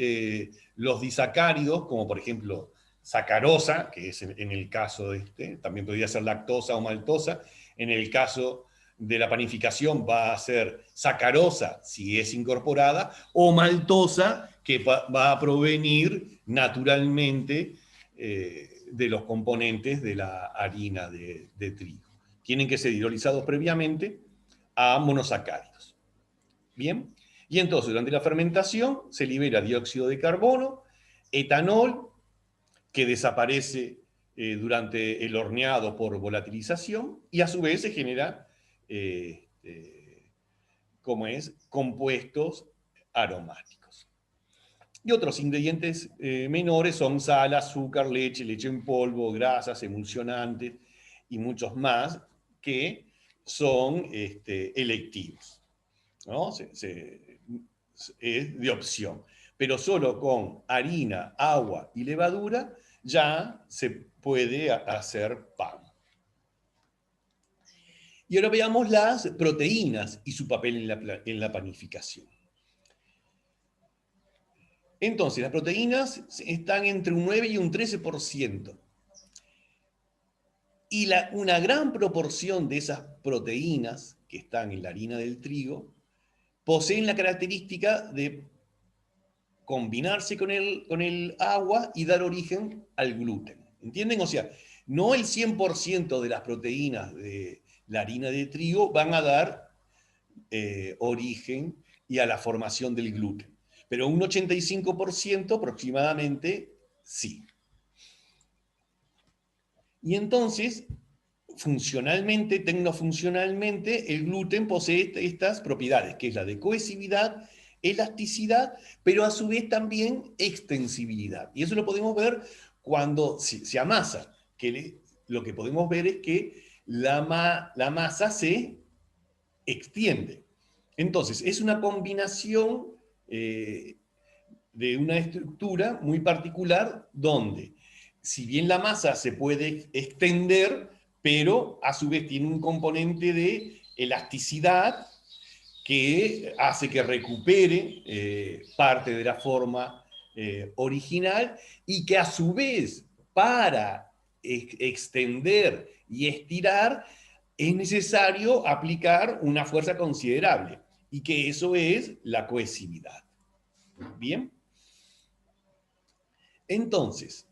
los disacáridos, como por ejemplo sacarosa, que es en el caso de este, también podría ser lactosa o maltosa, en el caso de la panificación va a ser sacarosa si es incorporada, o maltosa, que va a provenir naturalmente de los componentes de la harina de trigo. Tienen que ser hidrolizados previamente a monosacáridos. Bien, y entonces durante la fermentación se libera dióxido de carbono, etanol, que desaparece durante el horneado por volatilización, y a su vez se genera, como es, compuestos aromáticos. Y otros ingredientes menores son sal, azúcar, leche en polvo, grasas, emulsionantes y muchos más que son electivos, ¿no? Es de opción. Pero solo con harina, agua y levadura ya se puede hacer pan. Y ahora veamos las proteínas y su papel en la panificación. Entonces, las proteínas están entre un 9 y un 13%. Y una gran proporción de esas proteínas que están en la harina del trigo poseen la característica de combinarse con el agua y dar origen al gluten. ¿Entienden? O sea, no el 100% de las proteínas de la harina de trigo van a dar origen y a la formación del gluten, pero un 85% aproximadamente sí. Y entonces, funcionalmente, tecnofuncionalmente, el gluten posee estas propiedades, que es la de cohesividad, elasticidad, pero a su vez también extensibilidad. Y eso lo podemos ver cuando se amasa, que lo que podemos ver es que la masa se extiende. Entonces, es una combinación de una estructura muy particular donde, si bien la masa se puede extender, pero a su vez tiene un componente de elasticidad que hace que recupere parte de la forma original y que a su vez para extender y estirar es necesario aplicar una fuerza considerable y que eso es la cohesividad. Bien. Entonces,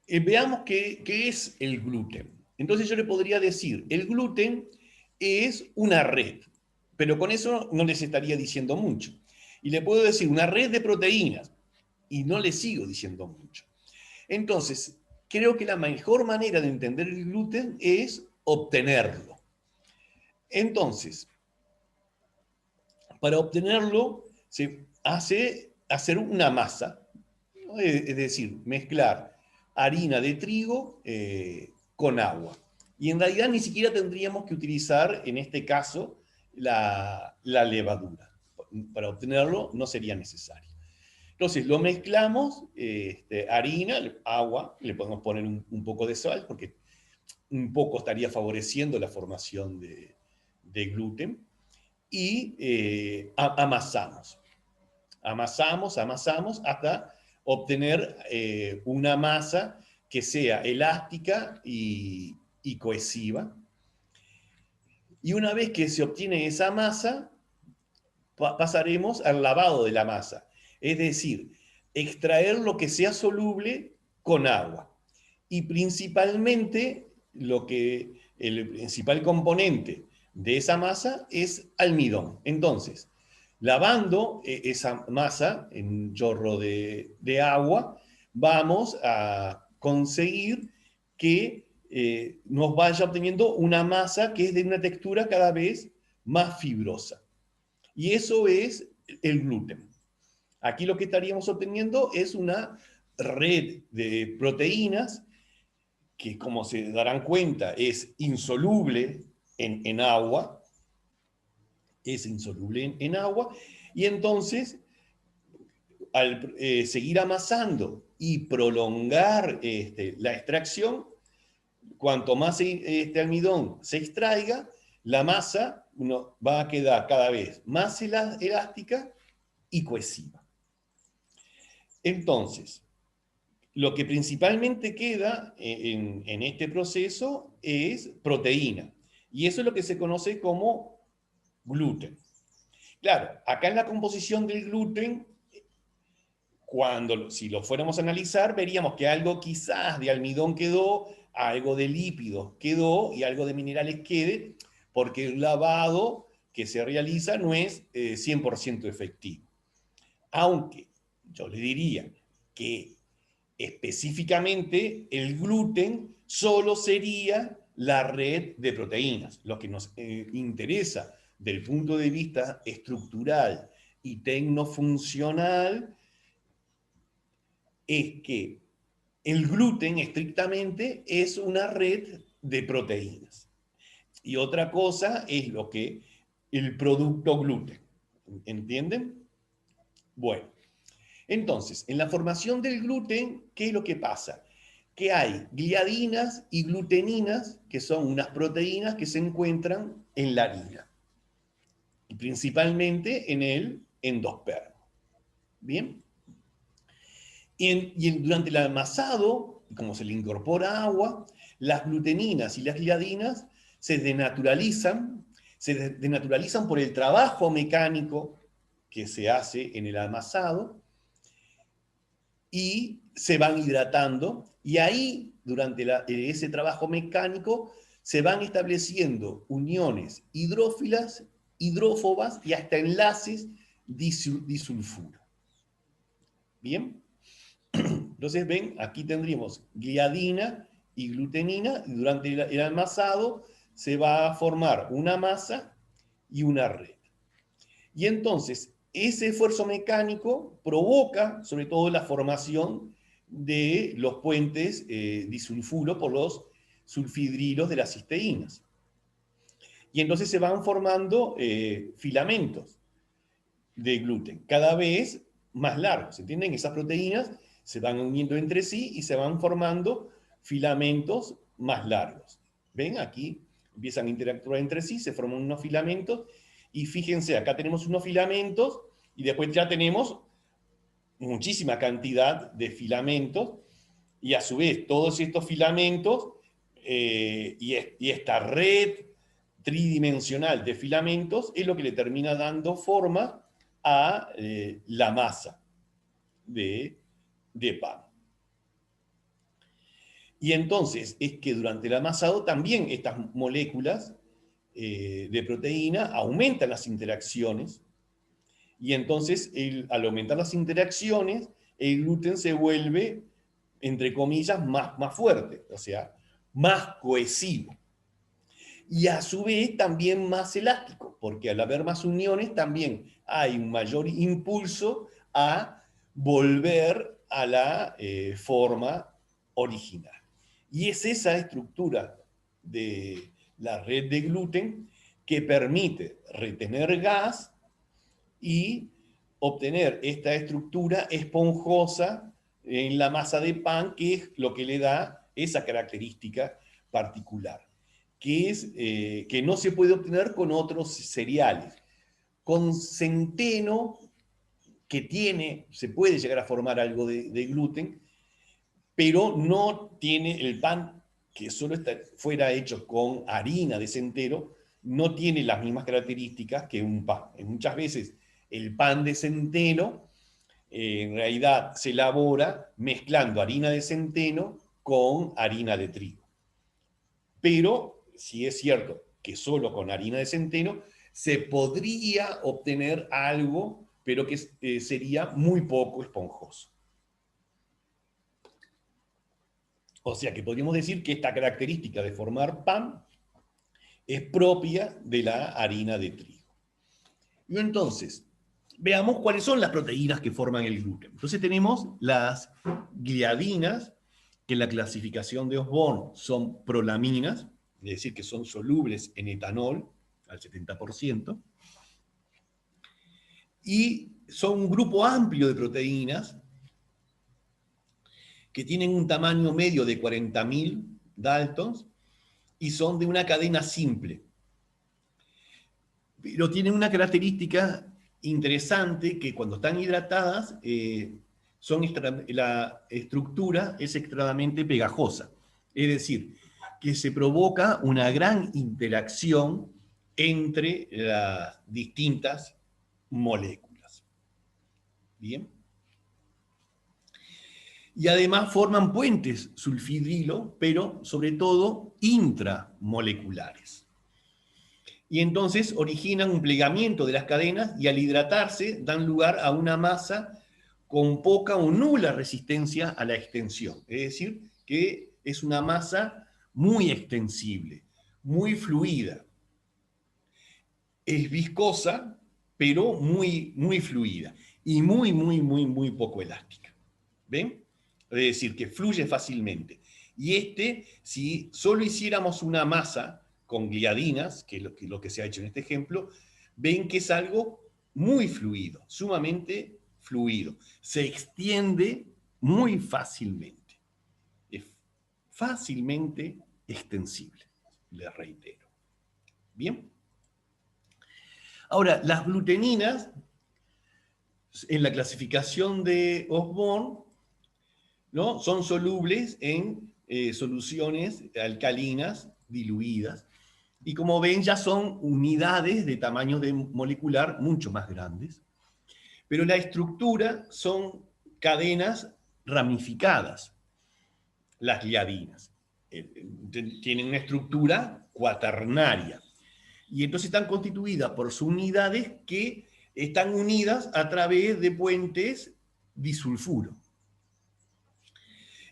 veamos qué es el gluten. Entonces yo le podría decir, el gluten es una red, pero con eso no les estaría diciendo mucho. Y le puedo decir una red de proteínas, y no les sigo diciendo mucho. Entonces, creo que la mejor manera de entender el gluten es obtenerlo. Entonces, para obtenerlo se hace hacer una masa, ¿no? Es decir, mezclar harina de trigo con agua. Y en realidad ni siquiera tendríamos que utilizar, en este caso, la levadura. Para obtenerlo no sería necesario. Entonces lo mezclamos, harina, agua, le podemos poner un poco de sal, porque un poco estaría favoreciendo la formación de gluten, y amasamos. Amasamos hasta obtener una masa que sea elástica y cohesiva. Y una vez que se obtiene esa masa, pasaremos al lavado de la masa. Es decir, extraer lo que sea soluble con agua. Y principalmente, el principal componente de esa masa es almidón. Entonces, lavando esa masa en un chorro de agua, vamos a conseguir que nos vaya obteniendo una masa que es de una textura cada vez más fibrosa. Y eso es el gluten. Aquí lo que estaríamos obteniendo es una red de proteínas que, como se darán cuenta, es insoluble en agua, y entonces al seguir amasando y prolongar la extracción, cuanto más este almidón se extraiga, la masa va a quedar cada vez más elástica y cohesiva. Entonces, lo que principalmente queda en este proceso es proteína. Y eso es lo que se conoce como gluten. Claro, acá en la composición del gluten, si lo fuéramos a analizar, veríamos que algo quizás de almidón quedó, algo de lípidos quedó y algo de minerales quede, porque el lavado que se realiza no es 100% efectivo. Aunque yo le diría que específicamente el gluten solo sería la red de proteínas. Lo que nos interesa del punto de vista estructural y tecnofuncional es que el gluten estrictamente es una red de proteínas. Y otra cosa es lo que el producto gluten. ¿Entienden? Bueno, entonces, en la formación del gluten, ¿qué es lo que pasa? Que hay gliadinas y gluteninas, que son unas proteínas que se encuentran en la harina, y principalmente en el endospermo. ¿Bien? Durante el amasado, como se le incorpora agua, las gluteninas y las gliadinas se denaturalizan por el trabajo mecánico que se hace en el amasado y se van hidratando, y ahí, durante ese trabajo mecánico, se van estableciendo uniones hidrófilas, hidrófobas y hasta enlaces disulfuro. ¿Bien? Entonces, ven, aquí tendríamos gliadina y glutenina, y durante el amasado se va a formar una masa y una red. Y entonces, ese esfuerzo mecánico provoca, sobre todo, la formación de los puentes disulfuro por los sulfidrilos de las cisteínas. Y entonces se van formando filamentos de gluten, cada vez más largos. ¿Entienden? Esas proteínas se van uniendo entre sí y se van formando filamentos más largos. ¿Ven? Aquí empiezan a interactuar entre sí, se forman unos filamentos, y fíjense, acá tenemos unos filamentos y después ya tenemos muchísima cantidad de filamentos, y a su vez todos estos filamentos y esta red tridimensional de filamentos es lo que le termina dando forma a la masa de pan. Y entonces es que durante el amasado también estas moléculas de proteína aumentan las interacciones, y entonces al aumentar las interacciones, el gluten se vuelve, entre comillas, más fuerte, o sea, más cohesivo. Y a su vez también más elástico, porque al haber más uniones también hay un mayor impulso a volver a la forma original. Y es esa estructura de la red de gluten que permite retener gas y obtener esta estructura esponjosa en la masa de pan, que es lo que le da esa característica particular, que es que no se puede obtener con otros cereales. Con centeno, que se puede llegar a formar algo de gluten, pero no tiene el pan que solo fuera hecho con harina de centeno, no tiene las mismas características que un pan. Muchas veces el pan de centeno en realidad se elabora mezclando harina de centeno con harina de trigo. Pero sí es cierto que solo con harina de centeno se podría obtener algo, pero que sería muy poco esponjoso. O sea que podríamos decir que esta característica de formar pan es propia de la harina de trigo. Y entonces, veamos cuáles son las proteínas que forman el gluten. Entonces tenemos las gliadinas, que en la clasificación de Osborne son prolaminas, es decir, que son solubles en etanol al 70%. Y son un grupo amplio de proteínas que tienen un tamaño medio de 40.000 Daltons y son de una cadena simple. Pero tienen una característica interesante que cuando están hidratadas, la estructura es extremadamente pegajosa. Es decir, que se provoca una gran interacción entre las distintas moléculas. ¿Bien? Y además forman puentes sulfidrilo, pero sobre todo intramoleculares. Y entonces originan un plegamiento de las cadenas y al hidratarse dan lugar a una masa con poca o nula resistencia a la extensión. Es decir, que es una masa muy extensible, muy fluida. Es viscosa, pero muy, muy fluida y muy, muy, muy, muy poco elástica. ¿Ven? Es decir, que fluye fácilmente. Y si solo hiciéramos una masa con gliadinas, que es lo que se ha hecho en este ejemplo, ven que es algo muy fluido, sumamente fluido. Se extiende muy fácilmente. Es fácilmente extensible, les reitero. ¿Bien? Ahora, las gluteninas, en la clasificación de Osborne, ¿no? Son solubles en soluciones alcalinas diluidas. Y como ven, ya son unidades de tamaño molecular mucho más grandes. Pero la estructura son cadenas ramificadas, las gliadinas. Tienen una estructura cuaternaria. Y entonces están constituidas por subunidades que están unidas a través de puentes disulfuro.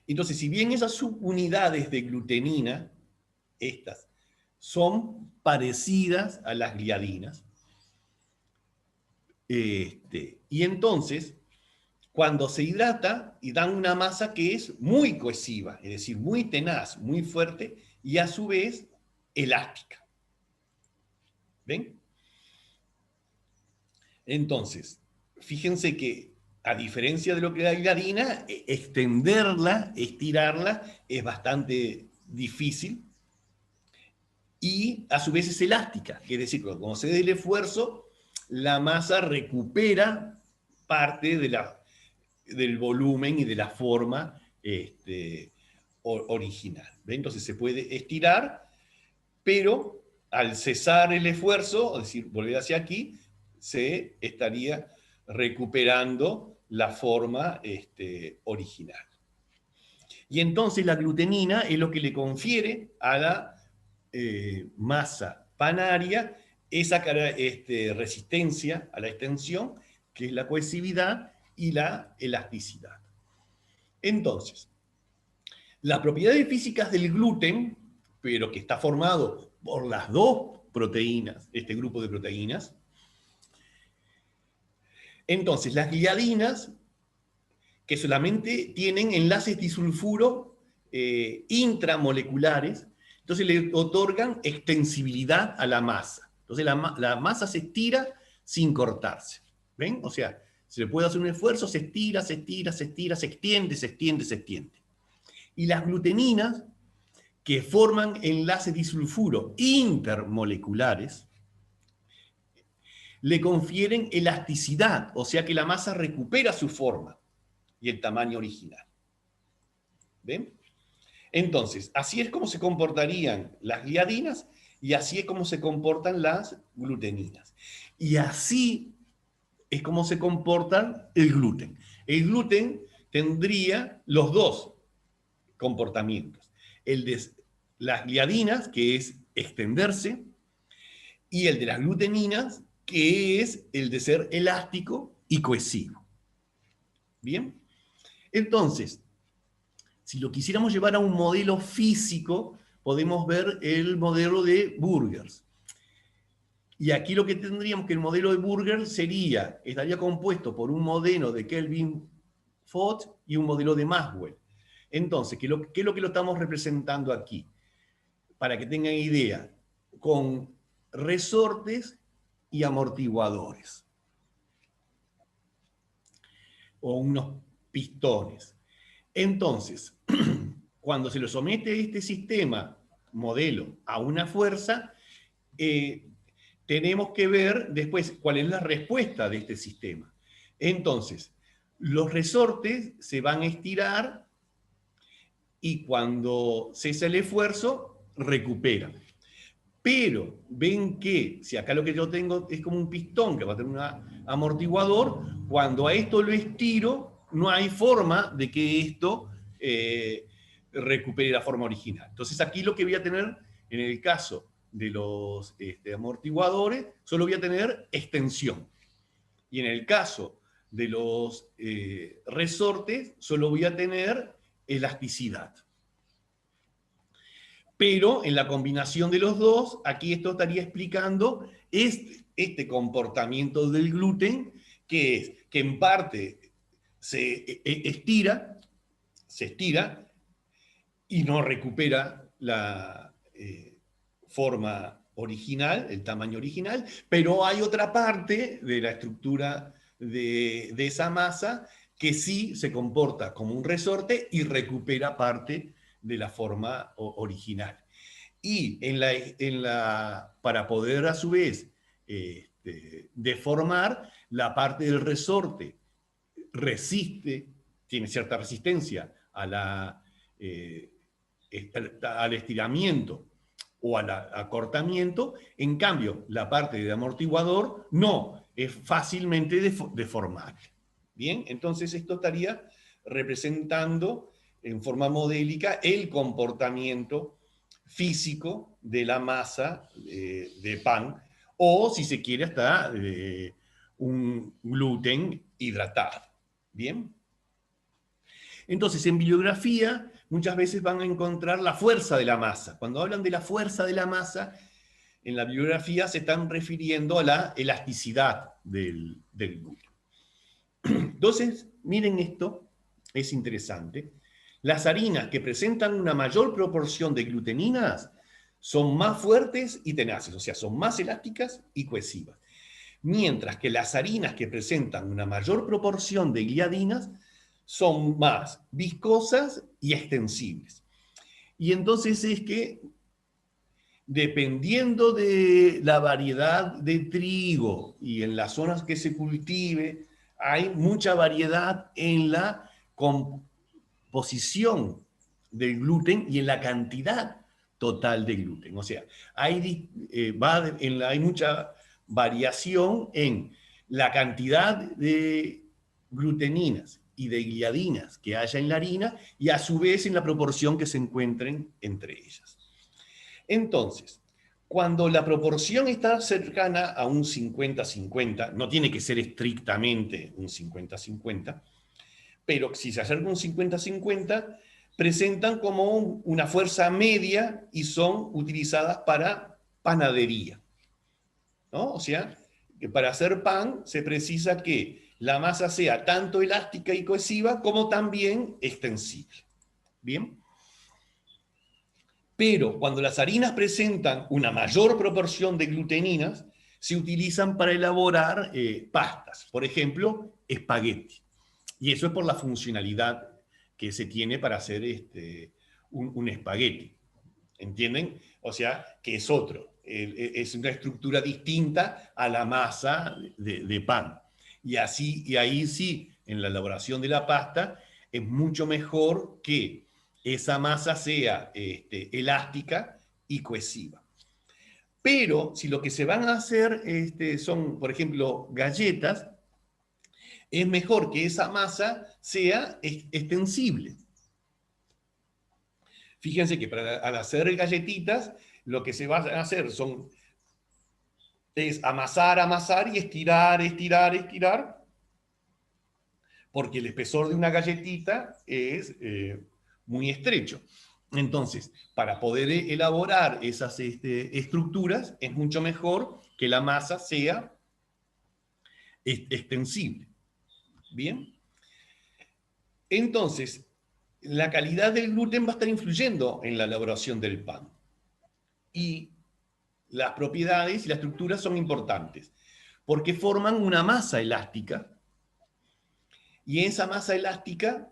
Entonces, si bien esas subunidades de glutenina, estas, son parecidas a las gliadinas, y entonces, cuando se hidrata, y dan una masa que es muy cohesiva, es decir, muy tenaz, muy fuerte, y a su vez elástica. ¿Ven? Entonces, fíjense que a diferencia de lo que la gliadina, extenderla, estirarla, es bastante difícil y a su vez es elástica. Es decir, cuando se dé el esfuerzo, la masa recupera parte del volumen y de la forma original. ¿Ven? Entonces se puede estirar, pero al cesar el esfuerzo, es decir, volver hacia aquí, se estaría recuperando la forma original. Y entonces la glutenina es lo que le confiere a la masa panaria esa resistencia a la extensión, que es la cohesividad y la elasticidad. Entonces, las propiedades físicas del gluten, pero que está formado por las dos proteínas, este grupo de proteínas. Entonces, las gliadinas, que solamente tienen enlaces disulfuro intramoleculares, entonces le otorgan extensibilidad a la masa. Entonces la masa se estira sin cortarse. ¿Ven? O sea, se le puede hacer un esfuerzo, se estira, se estira, se estira, se extiende, se extiende, se extiende. Y las gluteninas, que forman enlaces disulfuro intermoleculares, le confieren elasticidad, o sea que la masa recupera su forma y el tamaño original. ¿Ven? Entonces, así es como se comportarían las gliadinas y así es como se comportan las gluteninas. Y así es como se comporta el gluten. El gluten tendría los dos comportamientos. El de las gliadinas, que es extenderse, y el de las gluteninas, que es el de ser elástico y cohesivo. ¿Bien? Entonces, si lo quisiéramos llevar a un modelo físico, podemos ver el modelo de Burgers. Y aquí lo que tendríamos que el modelo de Burgers estaría compuesto por un modelo de Kelvin-Ford y un modelo de Maxwell. Entonces, ¿qué es lo que lo estamos representando aquí? Para que tengan idea, con resortes y amortiguadores. o unos pistones. Entonces, cuando se lo somete este sistema modelo a una fuerza, tenemos que ver después cuál es la respuesta de este sistema. Entonces, los resortes se van a estirar y cuando cesa el esfuerzo, recuperan. Pero ven que, si acá lo que yo tengo es como un pistón que va a tener un amortiguador, cuando a esto lo estiro, no hay forma de que esto recupere la forma original. Entonces aquí lo que voy a tener, en el caso de los amortiguadores, solo voy a tener extensión. Y en el caso de los resortes, solo voy a tener elasticidad. Pero en la combinación de los dos, aquí esto estaría explicando este comportamiento del gluten, que es que en parte se estira y no recupera la forma original, el tamaño original, pero hay otra parte de la estructura de esa masa que sí se comporta como un resorte y recupera parte de la forma original. Y para poder a su vez deformar, la parte del resorte tiene cierta resistencia al estiramiento o al acortamiento. En cambio, la parte de amortiguador no, es fácilmente deformable. Bien, entonces esto estaría representando en forma modélica el comportamiento físico de la masa de pan, o si se quiere hasta un gluten hidratado. Bien. Entonces, en bibliografía muchas veces van a encontrar la fuerza de la masa. Cuando hablan de la fuerza de la masa, en la bibliografía se están refiriendo a la elasticidad del gluten. Entonces, miren esto, es interesante. Las harinas que presentan una mayor proporción de gluteninas son más fuertes y tenaces, o sea, son más elásticas y cohesivas. Mientras que las harinas que presentan una mayor proporción de gliadinas son más viscosas y extensibles. Y entonces es que, dependiendo de la variedad de trigo y en las zonas que se cultive, hay mucha variedad en la composición del gluten y en la cantidad total de gluten. O sea, hay mucha variación en la cantidad de gluteninas y de gliadinas que haya en la harina y a su vez en la proporción que se encuentren entre ellas. Entonces, cuando la proporción está cercana a un 50-50, no tiene que ser estrictamente un 50-50, pero si se acerca un 50-50, presentan como una fuerza media y son utilizadas para panadería, ¿no? O sea, que para hacer pan se precisa que la masa sea tanto elástica y cohesiva como también extensible. ¿Bien? Pero cuando las harinas presentan una mayor proporción de gluteninas, se utilizan para elaborar pastas, por ejemplo, espagueti. Y eso es por la funcionalidad que se tiene para hacer un espagueti. ¿Entienden? O sea, que es otro. Es una estructura distinta a la masa de pan. Y ahí sí, en la elaboración de la pasta, es mucho mejor que esa masa sea elástica y cohesiva. Pero si lo que se van a hacer son, por ejemplo, galletas, es mejor que esa masa sea extensible. Fíjense que al hacer galletitas, lo que se va a hacer es amasar, amasar y estirar, estirar, estirar, porque el espesor de una galletita es muy estrecho. Entonces, para poder elaborar esas estructuras, es mucho mejor que la masa sea extensible. ¿Bien? Entonces, la calidad del gluten va a estar influyendo en la elaboración del pan. Y las propiedades y la estructura son importantes, porque forman una masa elástica Y esa masa elástica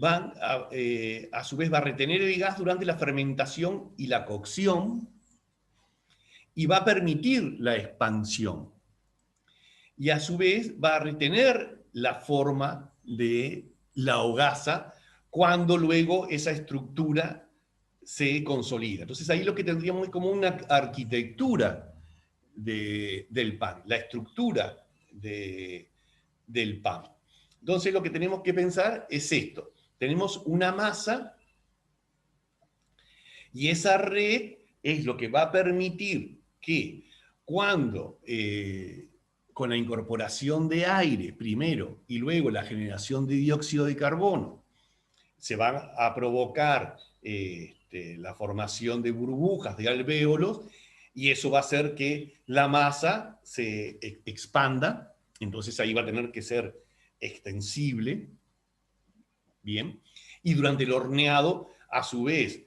a su vez va a retener el gas durante la fermentación y la cocción y va a permitir la expansión. Y a su vez va a retener la forma de la hogaza cuando luego esa estructura se consolida. Entonces ahí lo que tendríamos es como una arquitectura del pan, la estructura del pan. Entonces lo que tenemos que pensar es esto. Tenemos una masa y esa red es lo que va a permitir que cuando con la incorporación de aire primero y luego la generación de dióxido de carbono se va a provocar la formación de burbujas, de alvéolos, y eso va a hacer que la masa se expanda, entonces ahí va a tener que ser extensible, bien, y durante el horneado, a su vez,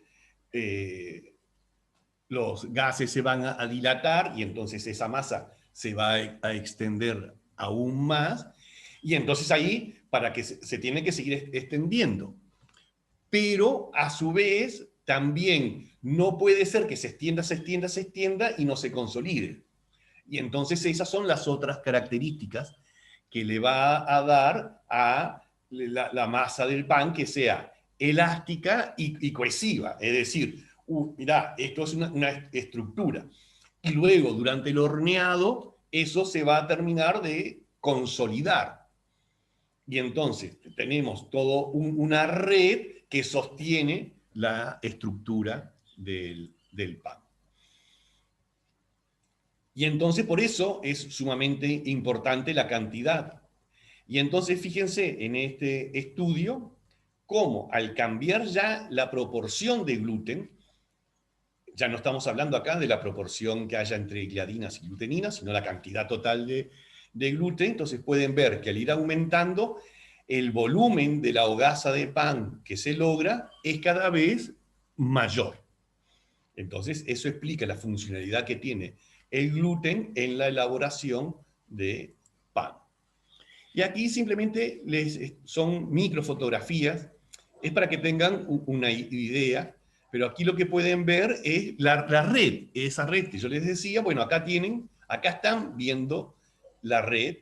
los gases se van a dilatar y entonces esa masa se va a extender aún más, y entonces ahí, para que se tiene que seguir extendiendo. Pero a su vez también no puede ser que se extienda y no se consolide. Y entonces esas son las otras características que le va a dar a la masa del pan, que sea elástica y cohesiva. Es decir, mirá, esto es una estructura. Y luego, durante el horneado, eso se va a terminar de consolidar. Y entonces tenemos toda una red que sostiene la estructura del pan. Y entonces por eso es sumamente importante la cantidad. Y entonces fíjense en este estudio cómo al cambiar ya la proporción de gluten, ya no estamos hablando acá de la proporción que haya entre gliadinas y gluteninas, sino la cantidad total de gluten, entonces pueden ver que al ir aumentando, el volumen de la hogaza de pan que se logra es cada vez mayor. Entonces, eso explica la funcionalidad que tiene el gluten en la elaboración de pan. Y aquí simplemente son microfotografías, es para que tengan una idea, pero aquí lo que pueden ver es la red, esa red que yo les decía. Bueno, acá están viendo la red,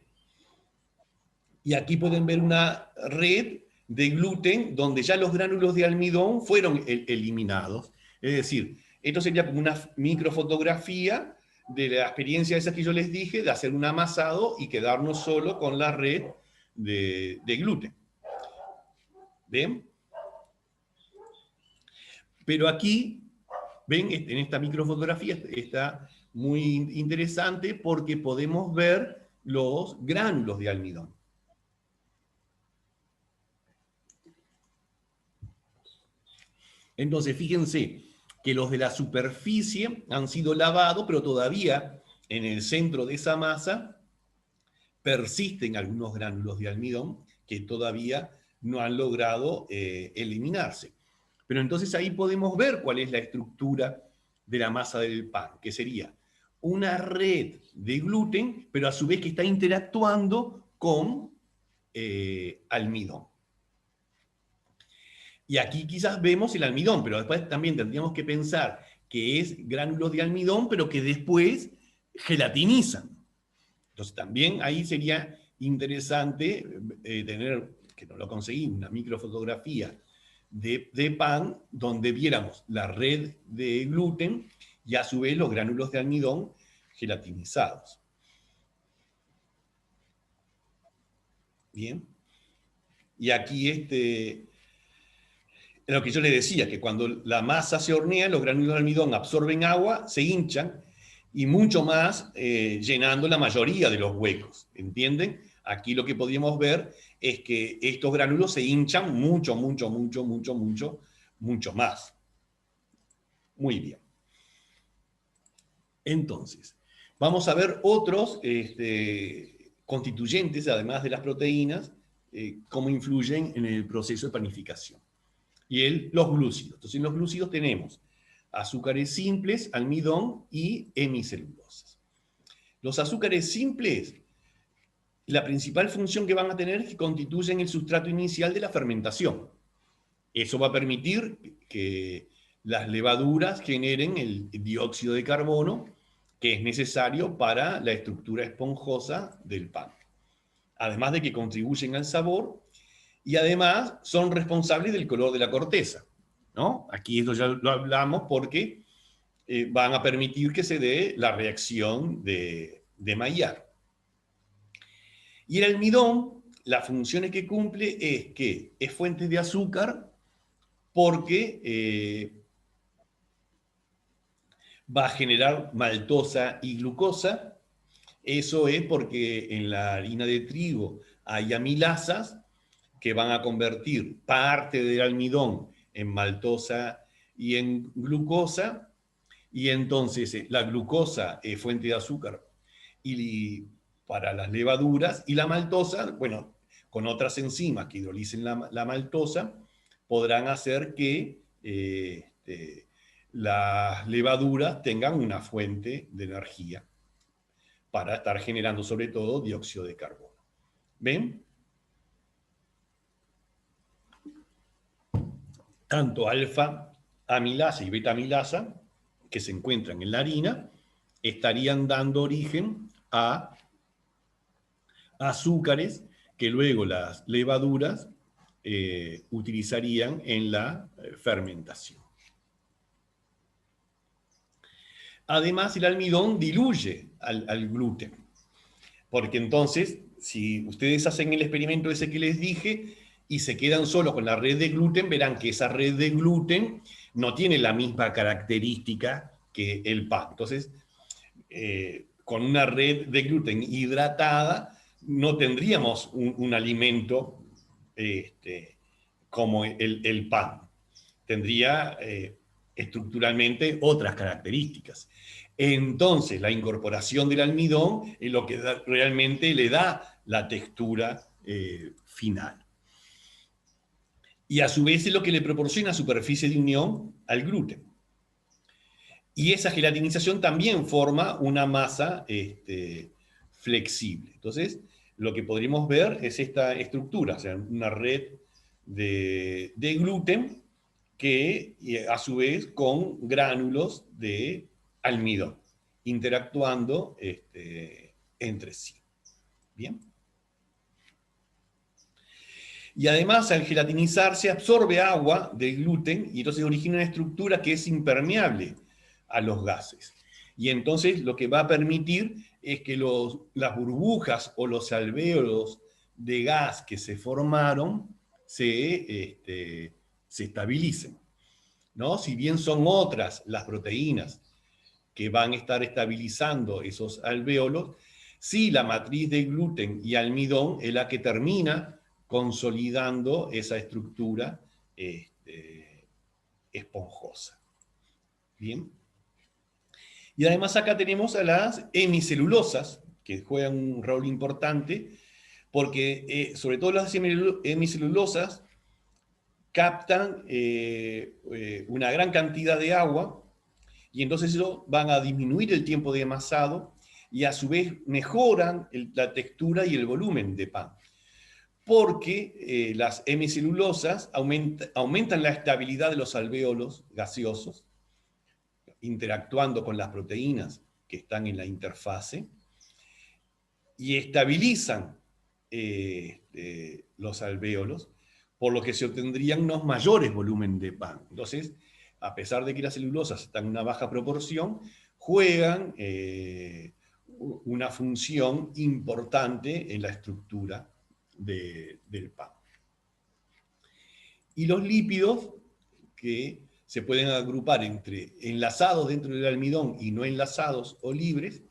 y aquí pueden ver una red de gluten donde ya los gránulos de almidón fueron eliminados. Es decir, esto sería como una microfotografía de la experiencia esa que yo les dije, de hacer un amasado y quedarnos solo con la red de gluten. ¿Ven? Pero aquí, ven, en esta microfotografía está muy interesante porque podemos ver los gránulos de almidón. Entonces, fíjense que los de la superficie han sido lavados, pero todavía en el centro de esa masa persisten algunos gránulos de almidón que todavía no han logrado eliminarse. Pero entonces ahí podemos ver cuál es la estructura de la masa del pan, que sería una red de gluten, pero a su vez que está interactuando con almidón. Y aquí quizás vemos el almidón, pero después también tendríamos que pensar que es gránulos de almidón, pero que después gelatinizan. Entonces también ahí sería interesante tener, que no lo conseguí, una microfotografía de pan donde viéramos la red de gluten y a su vez los gránulos de almidón gelatinizados. Bien. Y aquí lo que yo les decía, que cuando la masa se hornea, los gránulos de almidón absorben agua, se hinchan, y mucho más llenando la mayoría de los huecos, ¿entienden? Aquí lo que podríamos ver es que estos gránulos se hinchan mucho más. Muy bien. Entonces, vamos a ver otros constituyentes, además de las proteínas, cómo influyen en el proceso de panificación. Y los glúcidos. Entonces, en los glúcidos tenemos azúcares simples, almidón y hemicelulosas. Los azúcares simples, la principal función que van a tener es que constituyen el sustrato inicial de la fermentación. Eso va a permitir que las levaduras generen el dióxido de carbono que es necesario para la estructura esponjosa del pan. Además de que contribuyen al sabor y además son responsables del color de la corteza, ¿no? Aquí esto ya lo hablamos porque van a permitir que se dé la reacción de Maillard. Y el almidón, las funciones que cumple es que es fuente de azúcar porque va a generar maltosa y glucosa. Eso es porque en la harina de trigo hay amilasas que van a convertir parte del almidón en maltosa y en glucosa, y entonces la glucosa es fuente de azúcar y para las levaduras, y la maltosa, bueno, con otras enzimas que hidrolicen la maltosa, podrán hacer que las levaduras tengan una fuente de energía para estar generando sobre todo dióxido de carbono. ¿Ven? Tanto alfa amilasa y beta amilasa que se encuentran en la harina estarían dando origen a azúcares que luego las levaduras utilizarían en la fermentación. Además, el almidón diluye al gluten, porque entonces, si ustedes hacen el experimento ese que les dije y se quedan solo con la red de gluten, verán que esa red de gluten no tiene la misma característica que el pan. Entonces, con una red de gluten hidratada, no tendríamos un alimento como el pan. Tendría estructuralmente otras características. Entonces, la incorporación del almidón es lo que realmente le da la textura final. Y a su vez es lo que le proporciona superficie de unión al gluten. Y esa gelatinización también forma una masa flexible. Entonces, lo que podríamos ver es esta estructura, o sea, una red de gluten que a su vez con gránulos de almidón, interactuando entre sí. Bien. Y además, al gelatinizarse, absorbe agua del gluten y entonces origina una estructura que es impermeable a los gases. Y entonces lo que va a permitir es que las burbujas o los alvéolos de gas que se formaron se estabilicen, ¿no? Si bien son otras las proteínas que van a estar estabilizando esos alvéolos, sí la matriz de gluten y almidón es la que termina consolidando esa estructura esponjosa. Bien. Y además acá tenemos a las hemicelulosas, que juegan un rol importante, porque sobre todo las hemicelulosas captan una gran cantidad de agua, y entonces eso van a disminuir el tiempo de amasado, y a su vez mejoran la textura y el volumen de pan. Porque las hemicelulosas aumentan la estabilidad de los alvéolos gaseosos, interactuando con las proteínas que están en la interfase, y estabilizan los alvéolos, por lo que se obtendrían unos mayores volúmenes de pan. Entonces, a pesar de que las celulosas están en una baja proporción, juegan una función importante en la estructura del pan. Y los lípidos, que se pueden agrupar entre enlazados dentro del almidón y no enlazados o libres,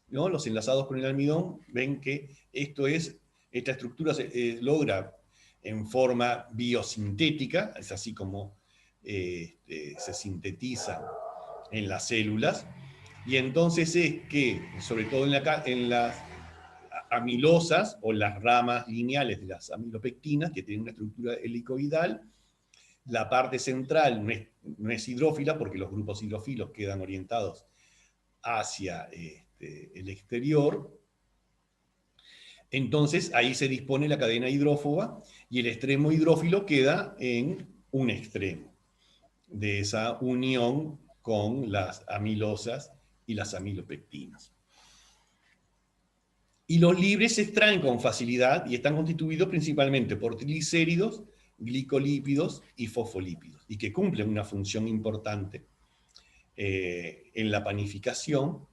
¿no? Los enlazados con el almidón, ven que esta estructura se logra en forma biosintética, es así como se sintetiza en las células, y entonces es que, sobre todo en las amilosas o las ramas lineales de las amilopectinas, que tienen una estructura helicoidal, la parte central no es hidrófila, porque los grupos hidrófilos quedan orientados hacia el exterior, Entonces ahí se dispone la cadena hidrófoba y el extremo hidrófilo queda en un extremo de esa unión con las amilosas y las amilopectinas. Y los libres se extraen con facilidad y están constituidos principalmente por triglicéridos, glicolípidos y fosfolípidos, y que cumplen una función importante en la panificación.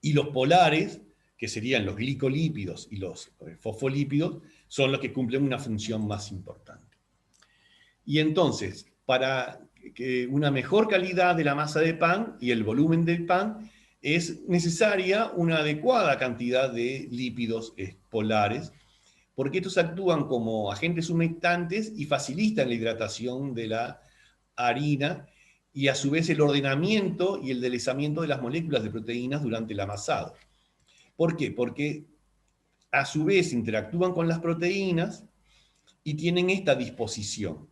Y los polares, que serían los glicolípidos y los fosfolípidos, son los que cumplen una función más importante. Y entonces, para una mejor calidad de la masa de pan y el volumen del pan, es necesaria una adecuada cantidad de lípidos polares, porque estos actúan como agentes humectantes y facilitan la hidratación de la harina y a su vez el ordenamiento y el deslizamiento de las moléculas de proteínas durante el amasado. ¿Por qué? Porque a su vez interactúan con las proteínas y tienen esta disposición,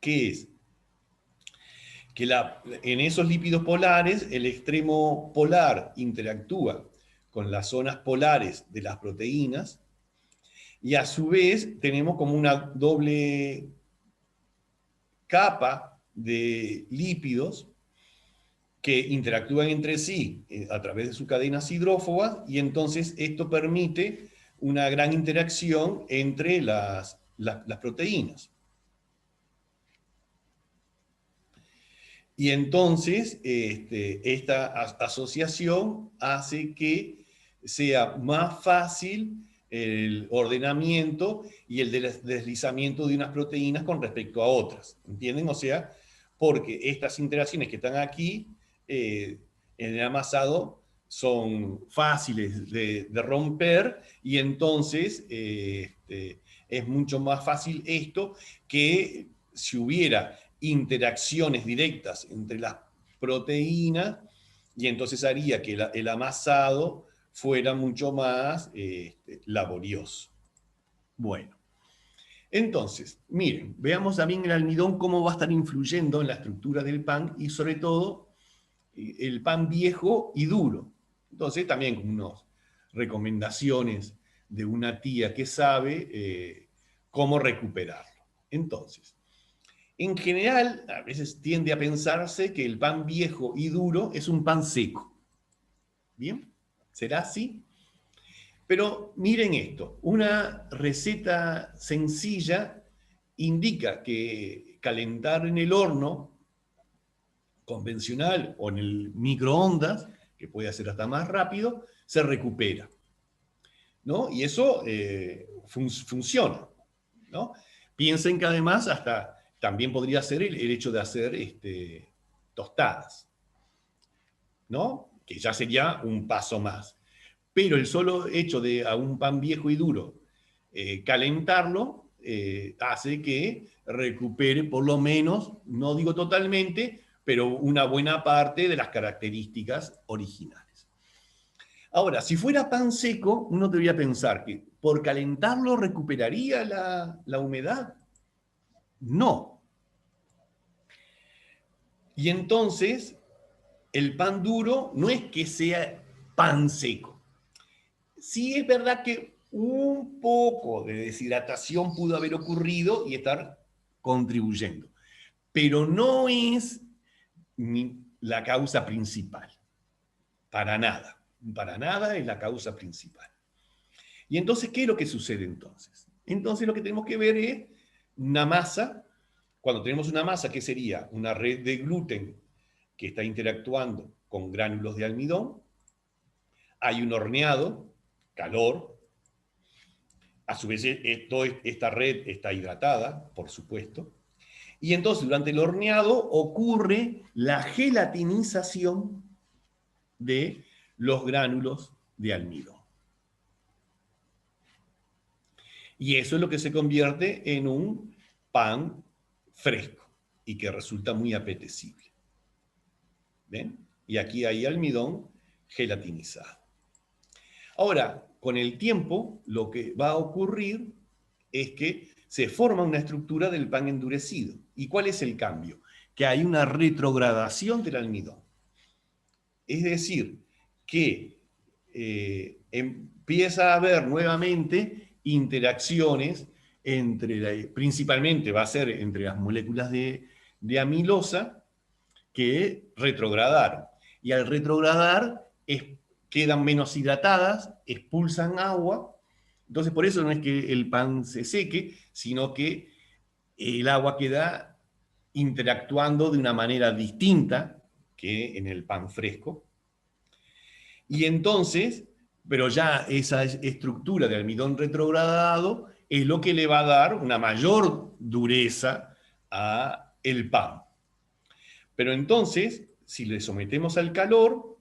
que es que en esos lípidos polares el extremo polar interactúa con las zonas polares de las proteínas y a su vez tenemos como una doble capa de lípidos que interactúan entre sí a través de sus cadenas hidrófobas y entonces esto permite una gran interacción entre las proteínas. Y entonces esta asociación hace que sea más fácil el ordenamiento y el deslizamiento de unas proteínas con respecto a otras. ¿Entienden? O sea, porque estas interacciones que están aquí en el amasado son fáciles de romper y entonces es mucho más fácil esto que si hubiera interacciones directas entre las proteínas y entonces haría que el amasado fuera mucho más laborioso. Bueno, entonces, miren, veamos también el almidón cómo va a estar influyendo en la estructura del pan y sobre todo el pan viejo y duro. Entonces también con unas recomendaciones de una tía que sabe cómo recuperarlo. Entonces, en general, a veces tiende a pensarse que el pan viejo y duro es un pan seco. ¿Bien? ¿Será así? Pero miren esto, una receta sencilla indica que calentar en el horno convencional o en el microondas, que puede hacer hasta más rápido, se recupera. ¿No? Y eso funciona. ¿No? Piensen que además hasta también podría ser el hecho de hacer tostadas, ¿no? Que ya sería un paso más. Pero el solo hecho de a un pan viejo y duro calentarlo hace que recupere por lo menos, no digo totalmente, pero una buena parte de las características originales. Ahora, si fuera pan seco, uno debería pensar que por calentarlo recuperaría la humedad. No. Y entonces, el pan duro no es que sea pan seco. Sí es verdad que un poco de deshidratación pudo haber ocurrido y estar contribuyendo, pero no es la causa principal. Para nada es la causa principal. Y entonces, ¿qué es lo que sucede entonces? Entonces lo que tenemos que ver es una masa. Cuando tenemos una masa, ¿qué sería? Una red de gluten que está interactuando con gránulos de almidón. Hay un horneado, calor. A su vez, toda esta red está hidratada, por supuesto. Y entonces, durante el horneado ocurre la gelatinización de los gránulos de almidón. Y eso es lo que se convierte en un pan fresco y que resulta muy apetecible. ¿Ven? Y aquí hay almidón gelatinizado. Ahora, con el tiempo, lo que va a ocurrir es que se forma una estructura del pan endurecido. ¿Y cuál es el cambio? Que hay una retrogradación del almidón. Es decir, que empieza a haber nuevamente interacciones principalmente va a ser entre las moléculas de amilosa que retrogradaron. Y al retrogradar quedan menos hidratadas, expulsan agua. Entonces por eso no es que el pan se seque, sino que el agua queda interactuando de una manera distinta que en el pan fresco. Y entonces, pero ya esa estructura de almidón retrogradado es lo que le va a dar una mayor dureza al pan. Pero entonces, si le sometemos al calor,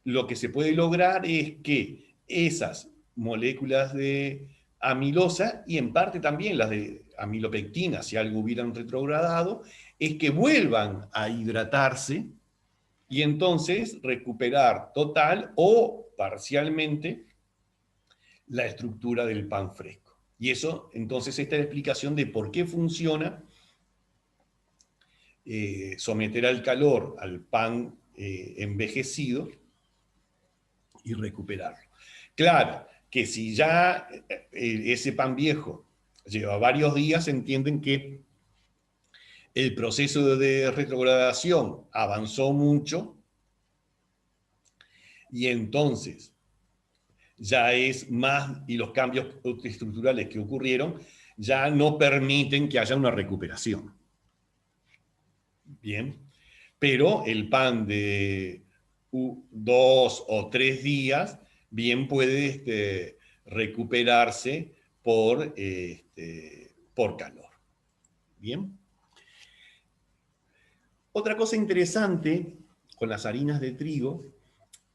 lo que se puede lograr es que esas moléculas de amilosa, y en parte también las de amilopectina, si algo hubieran retrogradado, es que vuelvan a hidratarse y entonces recuperar total o parcialmente la estructura del pan fresco. Y eso, entonces, esta es la explicación de por qué funciona someter al calor al pan envejecido y recuperarlo. Claro, que si ya ese pan viejo lleva varios días, entienden que el proceso de retrogradación avanzó mucho y entonces ya es más, y los cambios estructurales que ocurrieron ya no permiten que haya una recuperación. Bien, pero el pan de 2 o 3 días bien puede recuperarse por calor. Bien. Otra cosa interesante con las harinas de trigo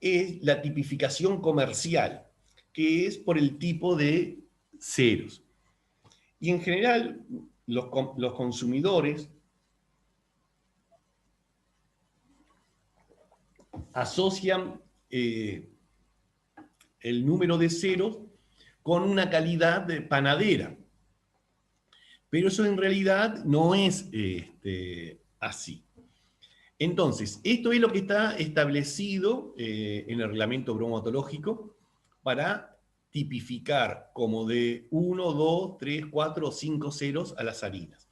es la tipificación comercial, que es por el tipo de ceros. Y en general, los consumidores asocian el número de ceros con una calidad de panadera. Pero eso en realidad no es así. Entonces, esto es lo que está establecido en el reglamento bromatológico para tipificar como de 1, 2, 3, 4 o 5 ceros a las harinas.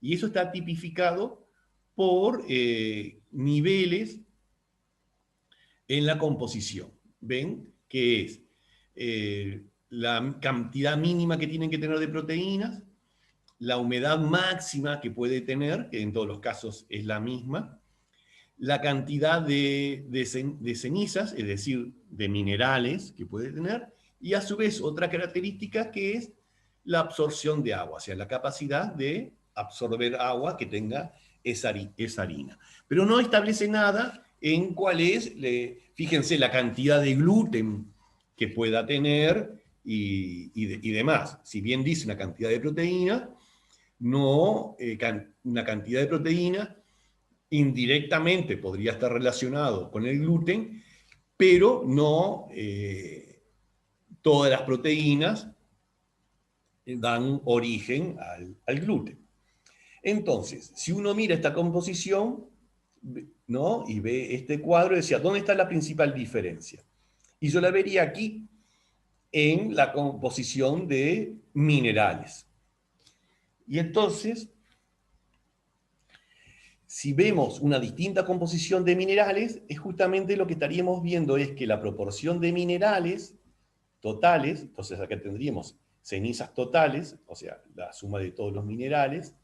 Y eso está tipificado por niveles en la composición. ¿Ven? Que es la cantidad mínima que tienen que tener de proteínas, la humedad máxima que puede tener, que en todos los casos es la misma, la cantidad de cenizas, es decir, de minerales que puede tener, y a su vez otra característica que es la absorción de agua, o sea, la capacidad de absorber agua que tenga esa harina. Pero no establece nada en cuál es, fíjense, la cantidad de gluten que pueda tener y demás. Si bien dice una cantidad de proteína, no una cantidad de proteína indirectamente podría estar relacionado con el gluten, pero no todas las proteínas dan origen al gluten. Entonces, si uno mira esta composición, ¿no? Y ve este cuadro, decía, ¿dónde está la principal diferencia? Y yo la vería aquí en la composición de minerales. Y entonces, si vemos una distinta composición de minerales, es justamente lo que estaríamos viendo es que la proporción de minerales totales, entonces acá tendríamos cenizas totales, o sea, la suma de todos los minerales,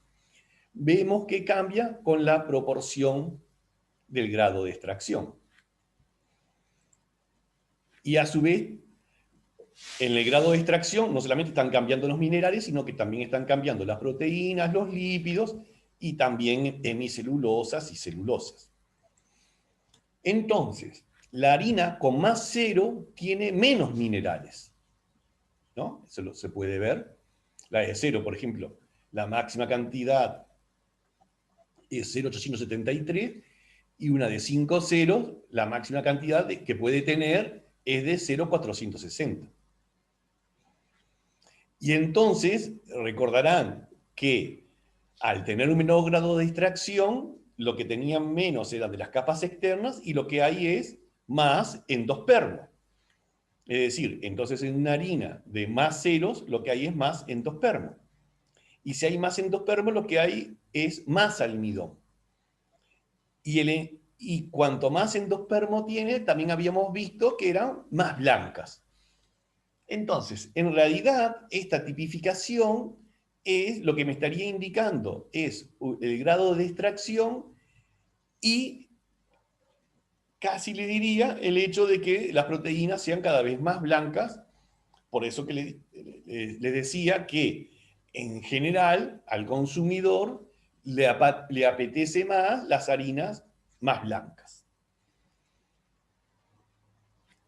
vemos que cambia con la proporción del grado de extracción. Y a su vez, en el grado de extracción no solamente están cambiando los minerales, sino que también están cambiando las proteínas, los lípidos, y también hemicelulosas y celulosas. Entonces, la harina con más cero tiene menos minerales, ¿no? Eso se puede ver. La de cero, por ejemplo, la máxima cantidad es 0,873, y una de 5 ceros, la máxima cantidad que puede tener es de 0,460. Y entonces, recordarán que al tener un menor grado de extracción, lo que tenían menos eran de las capas externas y lo que hay es más endospermo. Es decir, entonces en una harina de más ceros, lo que hay es más endospermo. Y si hay más endospermo, lo que hay es más almidón. Y cuanto más endospermo tiene, también habíamos visto que eran más blancas. Entonces, en realidad, esta tipificación es lo que me estaría indicando, es el grado de extracción y casi le diría el hecho de que las proteínas sean cada vez más blancas. Por eso que le decía que en general al consumidor le apetece más las harinas más blancas.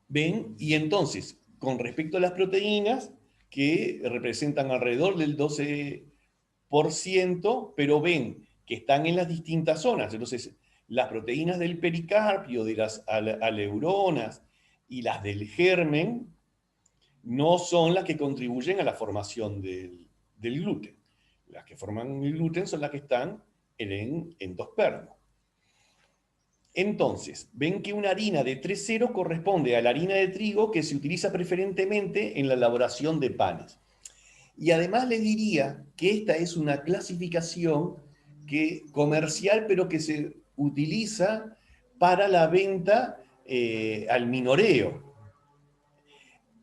¿Ven? Y entonces, con respecto a las proteínas, que representan alrededor del 12%, pero ven que están en las distintas zonas. Entonces, las proteínas del pericarpio, de las aleuronas y las del germen, no son las que contribuyen a la formación del gluten. Las que forman el gluten son las que están en el endospermo. Entonces, ven que una harina de 3,0 corresponde a la harina de trigo que se utiliza preferentemente en la elaboración de panes. Y además les diría que esta es una clasificación comercial, pero que se utiliza para la venta al minoreo.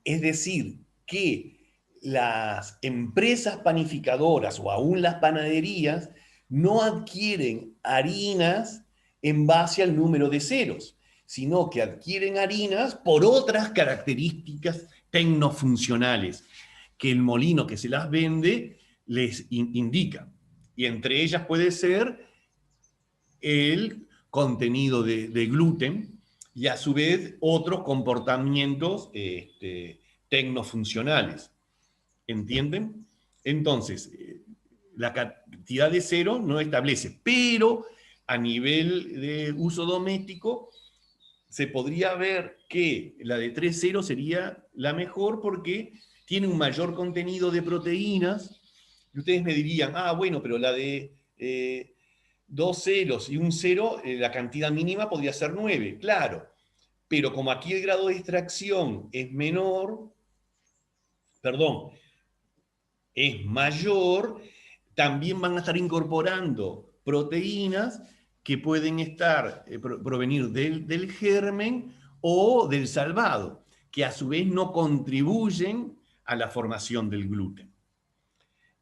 Es decir, que las empresas panificadoras o aún las panaderías no adquieren harinas en base al número de ceros, sino que adquieren harinas por otras características tecnofuncionales que el molino que se las vende les indica. Y entre ellas puede ser el contenido de gluten y a su vez otros comportamientos tecnofuncionales. ¿Entienden? Entonces, la cantidad de cero no establece, pero a nivel de uso doméstico se podría ver que la de 3,0 sería la mejor porque tiene un mayor contenido de proteínas. Y ustedes me dirían, ah, bueno, pero la de 2 ceros y un 0, la cantidad mínima podría ser 9, claro. Pero como aquí el grado de extracción es menor, perdón, es mayor, también van a estar incorporando proteínas que pueden provenir del germen o del salvado, que a su vez no contribuyen a la formación del gluten.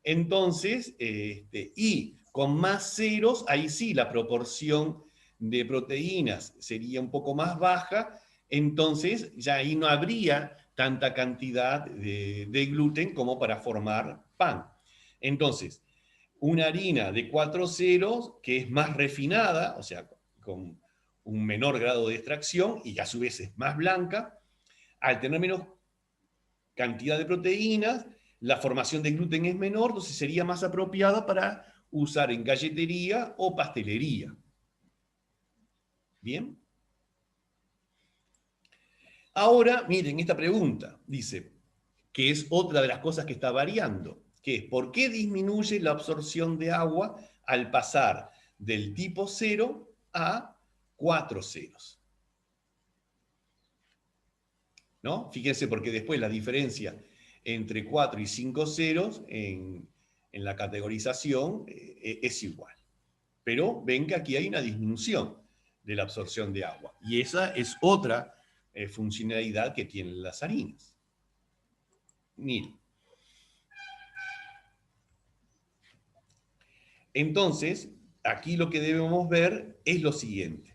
Entonces, y con más ceros, ahí sí la proporción de proteínas sería un poco más baja, entonces ya ahí no habría tanta cantidad de gluten como para formar pan. Entonces, una harina de 4 ceros que es más refinada, o sea, con un menor grado de extracción y a su vez es más blanca, al tener menos cantidad de proteínas, la formación de gluten es menor, entonces sería más apropiada para usar en galletería o pastelería. ¿Bien? Ahora, miren esta pregunta, dice, que es otra de las cosas que está variando, que es, ¿por qué disminuye la absorción de agua al pasar del tipo 0 a 4 ceros? ¿No? Fíjense, porque después la diferencia entre 4 y 5 ceros en la categorización es igual. Pero ven que aquí hay una disminución de la absorción de agua. Y esa es otra funcionalidad que tienen las harinas. Miren. Entonces, aquí lo que debemos ver es lo siguiente.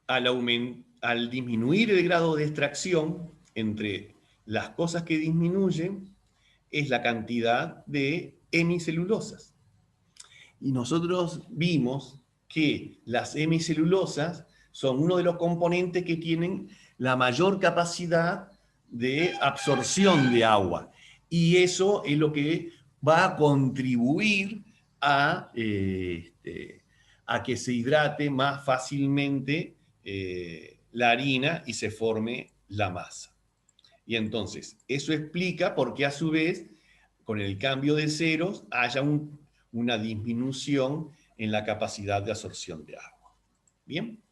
Al disminuir el grado de extracción, entre las cosas que disminuyen, es la cantidad de hemicelulosas. Y nosotros vimos que las hemicelulosas son uno de los componentes que tienen la mayor capacidad de absorción de agua. Y eso es lo que va a contribuir a que se hidrate más fácilmente la harina y se forme la masa. Y entonces, eso explica por qué a su vez, con el cambio de ceros, haya una disminución en la capacidad de absorción de agua. ¿Bien?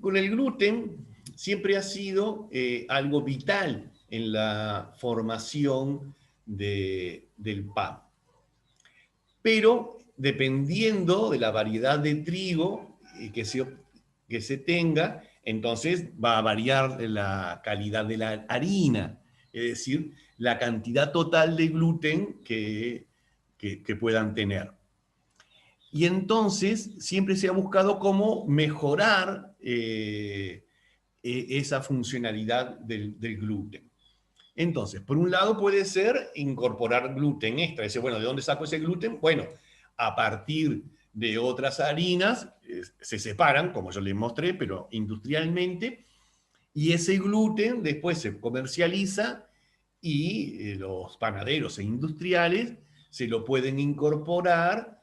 Con el gluten siempre ha sido algo vital en la formación del pan. Pero dependiendo de la variedad de trigo que se tenga, entonces va a variar la calidad de la harina, es decir, la cantidad total de gluten que puedan tener. Y entonces siempre se ha buscado cómo mejorar esa funcionalidad del gluten. Entonces, por un lado puede ser incorporar gluten extra. Dice, bueno, ¿de dónde saco ese gluten? Bueno, a partir de otras harinas se separan, como yo les mostré, pero industrialmente, y ese gluten después se comercializa y los panaderos e industriales se lo pueden incorporar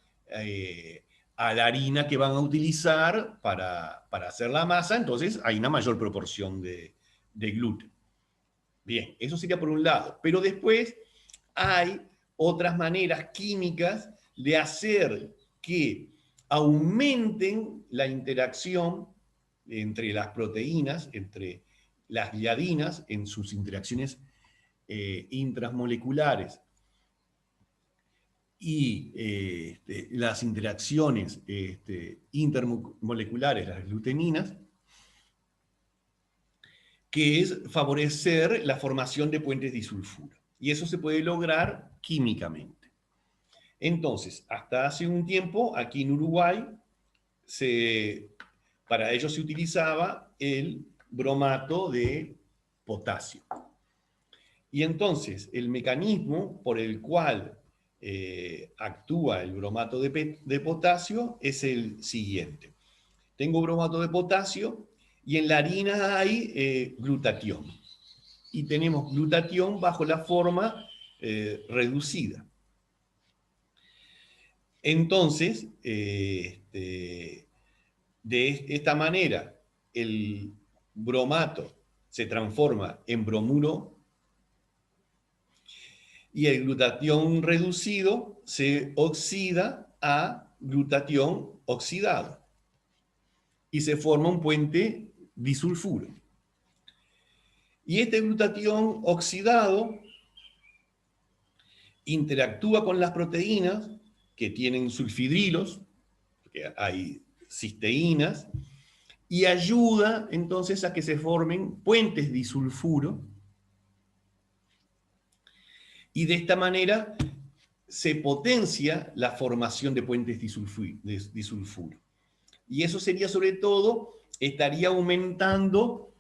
a la harina que van a utilizar para hacer la masa, entonces hay una mayor proporción de gluten. Bien, eso sería por un lado. Pero después hay otras maneras químicas de hacer que aumenten la interacción entre las proteínas, entre las gliadinas en sus interacciones intramoleculares y las interacciones intermoleculares, las gluteninas, que es favorecer la formación de puentes disulfuro. Y eso se puede lograr químicamente. Entonces, hasta hace un tiempo, aquí en Uruguay, para ello se utilizaba el bromato de potasio. Y entonces, el mecanismo por el cual actúa el bromato de potasio es el siguiente. Tengo bromato de potasio y en la harina hay glutatión. Y tenemos glutatión bajo la forma reducida. Entonces, de esta manera, el bromato se transforma en bromuro y el glutatión reducido se oxida a glutatión oxidado y se forma un puente disulfuro. Y este glutatión oxidado interactúa con las proteínas que tienen sulfidrilos, porque hay cisteínas, y ayuda entonces a que se formen puentes disulfuro. Y de esta manera se potencia la formación de puentes disulfuro. Y eso sería sobre todo, estaría aumentando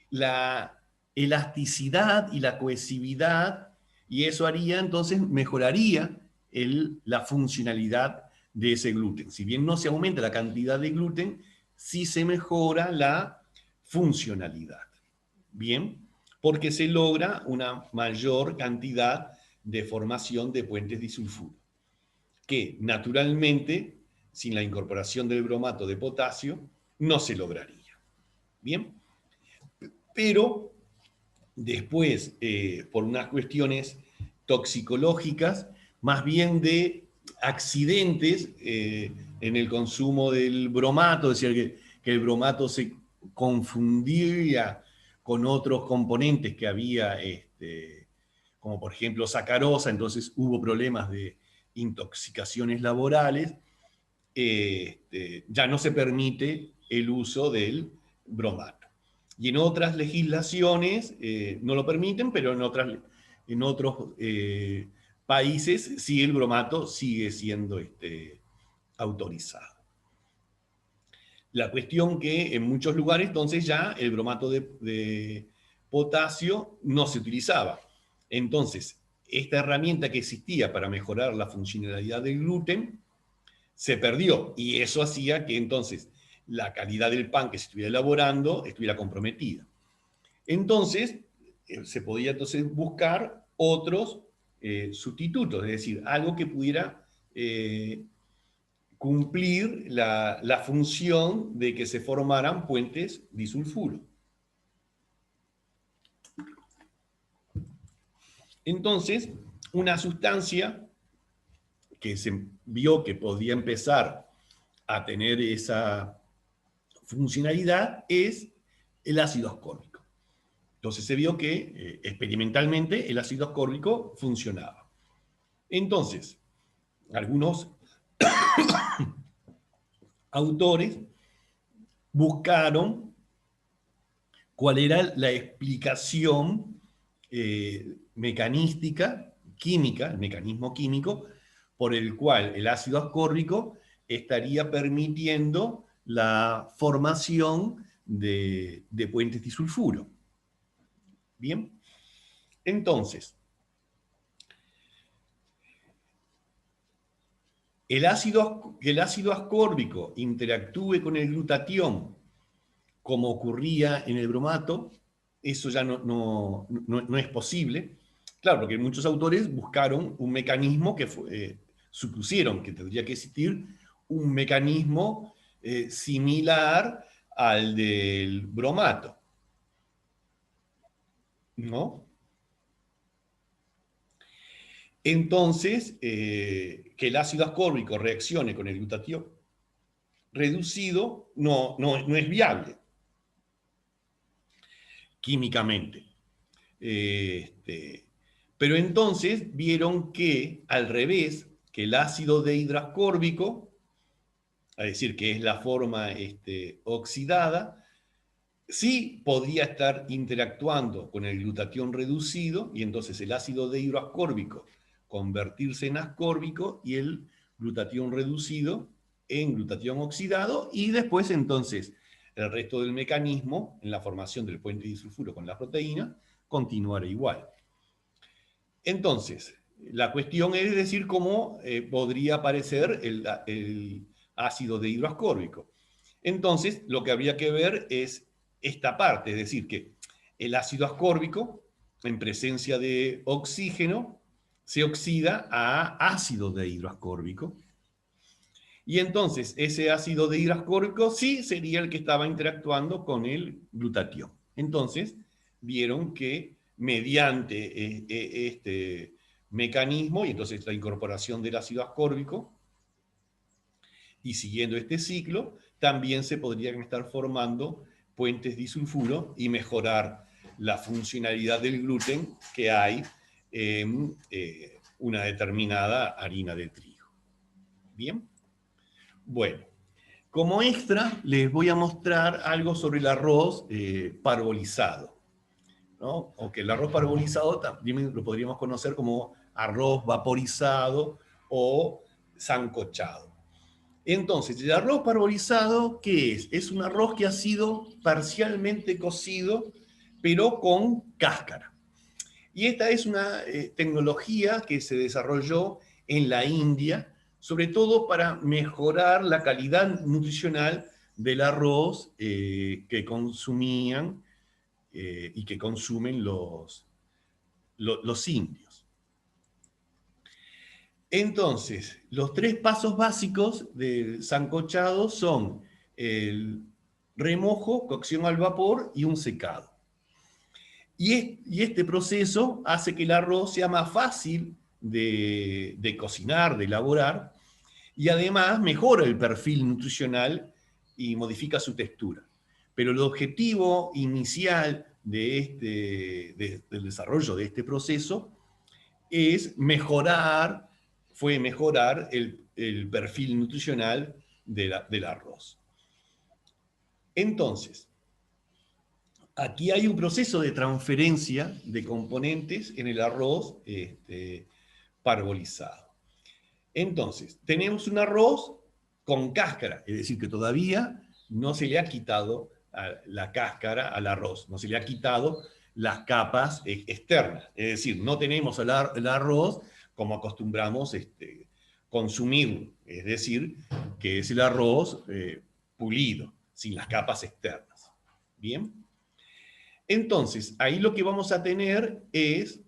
la elasticidad y la cohesividad, y eso haría entonces, mejoraría la funcionalidad de ese gluten. Si bien no se aumenta la cantidad de gluten, sí se mejora la funcionalidad. Bien, porque se logra una mayor cantidad de formación de puentes disulfuro, que naturalmente, sin la incorporación del bromato de potasio, no se lograría. Bien, pero después, por unas cuestiones toxicológicas, más bien de accidentes en el consumo del bromato, es decir, que el bromato se confundía con otros componentes que había, como por ejemplo sacarosa, entonces hubo problemas de intoxicaciones laborales, ya no se permite el uso del bromato. Y en otras legislaciones no lo permiten, pero en otros países sí el bromato sigue siendo autorizado. La cuestión que en muchos lugares entonces ya el bromato de potasio no se utilizaba. Entonces, esta herramienta que existía para mejorar la funcionalidad del gluten se perdió, y eso hacía que entonces la calidad del pan que se estuviera elaborando estuviera comprometida. Entonces, se podía entonces buscar otros sustitutos, es decir, algo que pudiera cumplir la función de que se formaran puentes disulfuro. Entonces, una sustancia que se vio que podía empezar a tener esa funcionalidad es el ácido ascórbico. Entonces se vio que experimentalmente el ácido ascórbico funcionaba. Entonces, algunos autores buscaron cuál era la explicación mecanística, química, el mecanismo químico, por el cual el ácido ascórbico estaría permitiendo la formación de puentes disulfuro. Bien, entonces, que el ácido ascórbico interactúe con el glutatión, como ocurría en el bromato, eso ya no es posible. Claro, porque muchos autores buscaron un mecanismo que supusieron que tendría que existir un mecanismo similar al del bromato, ¿no? Entonces, que el ácido ascórbico reaccione con el glutatión reducido no es viable químicamente. Pero entonces vieron que, al revés, que el ácido dehidroascórbico, es decir, que es la forma oxidada, sí podía estar interactuando con el glutatión reducido, y entonces el ácido dehidroascórbico convertirse en ascórbico y el glutatión reducido en glutatión oxidado, y después entonces el resto del mecanismo, en la formación del puente disulfuro con la proteína, continuará igual. Entonces, la cuestión es decir cómo podría aparecer el ácido dehidroascórbico. Entonces, lo que habría que ver es esta parte, es decir, que el ácido ascórbico, en presencia de oxígeno, se oxida a ácido dehidroascórbico. Y entonces, ese ácido dehidroascórbico sí sería el que estaba interactuando con el glutatión. Entonces, vieron que mediante este mecanismo, y entonces la incorporación del ácido ascórbico, y siguiendo este ciclo, también se podrían estar formando puentes disulfuro y mejorar la funcionalidad del gluten que hay en una determinada harina de trigo. Bien. Bueno, como extra les voy a mostrar algo sobre el arroz parbolizado, ¿no? O que el arroz parbolizado también lo podríamos conocer como arroz vaporizado o sancochado. Entonces, el arroz parbolizado, ¿qué es? Es un arroz que ha sido parcialmente cocido, pero con cáscara. Y esta es una tecnología que se desarrolló en la India, sobre todo para mejorar la calidad nutricional del arroz que consumían y que consumen los indios. Entonces, los tres pasos básicos del sancochado son el remojo, cocción al vapor y un secado. Y este proceso hace que el arroz sea más fácil de cocinar, de elaborar, y además mejora el perfil nutricional y modifica su textura. Pero el objetivo inicial del desarrollo de este proceso fue mejorar el perfil nutricional del arroz. Entonces, aquí hay un proceso de transferencia de componentes en el arroz parbolizado. Entonces, tenemos un arroz con cáscara, es decir, que todavía no se le ha quitado la cáscara al arroz, no se le ha quitado las capas externas. Es decir, no tenemos el arroz como acostumbramos consumirlo, es decir, que es el arroz pulido, sin las capas externas. ¿Bien? Entonces, ahí lo que vamos a tener es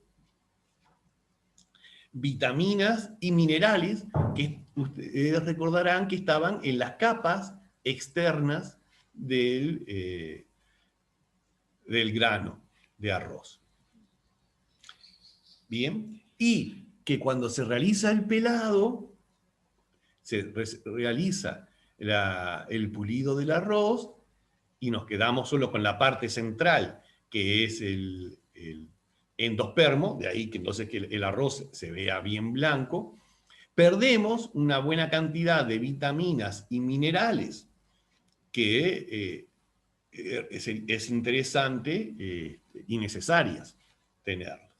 vitaminas y minerales que ustedes recordarán que estaban en las capas externas del grano de arroz. Bien, y que cuando se realiza el pelado, se realiza el pulido del arroz, y nos quedamos solo con la parte central, que es el endospermo, de ahí que entonces que el arroz se vea bien blanco, perdemos una buena cantidad de vitaminas y minerales que es interesante y necesarias tenerlas.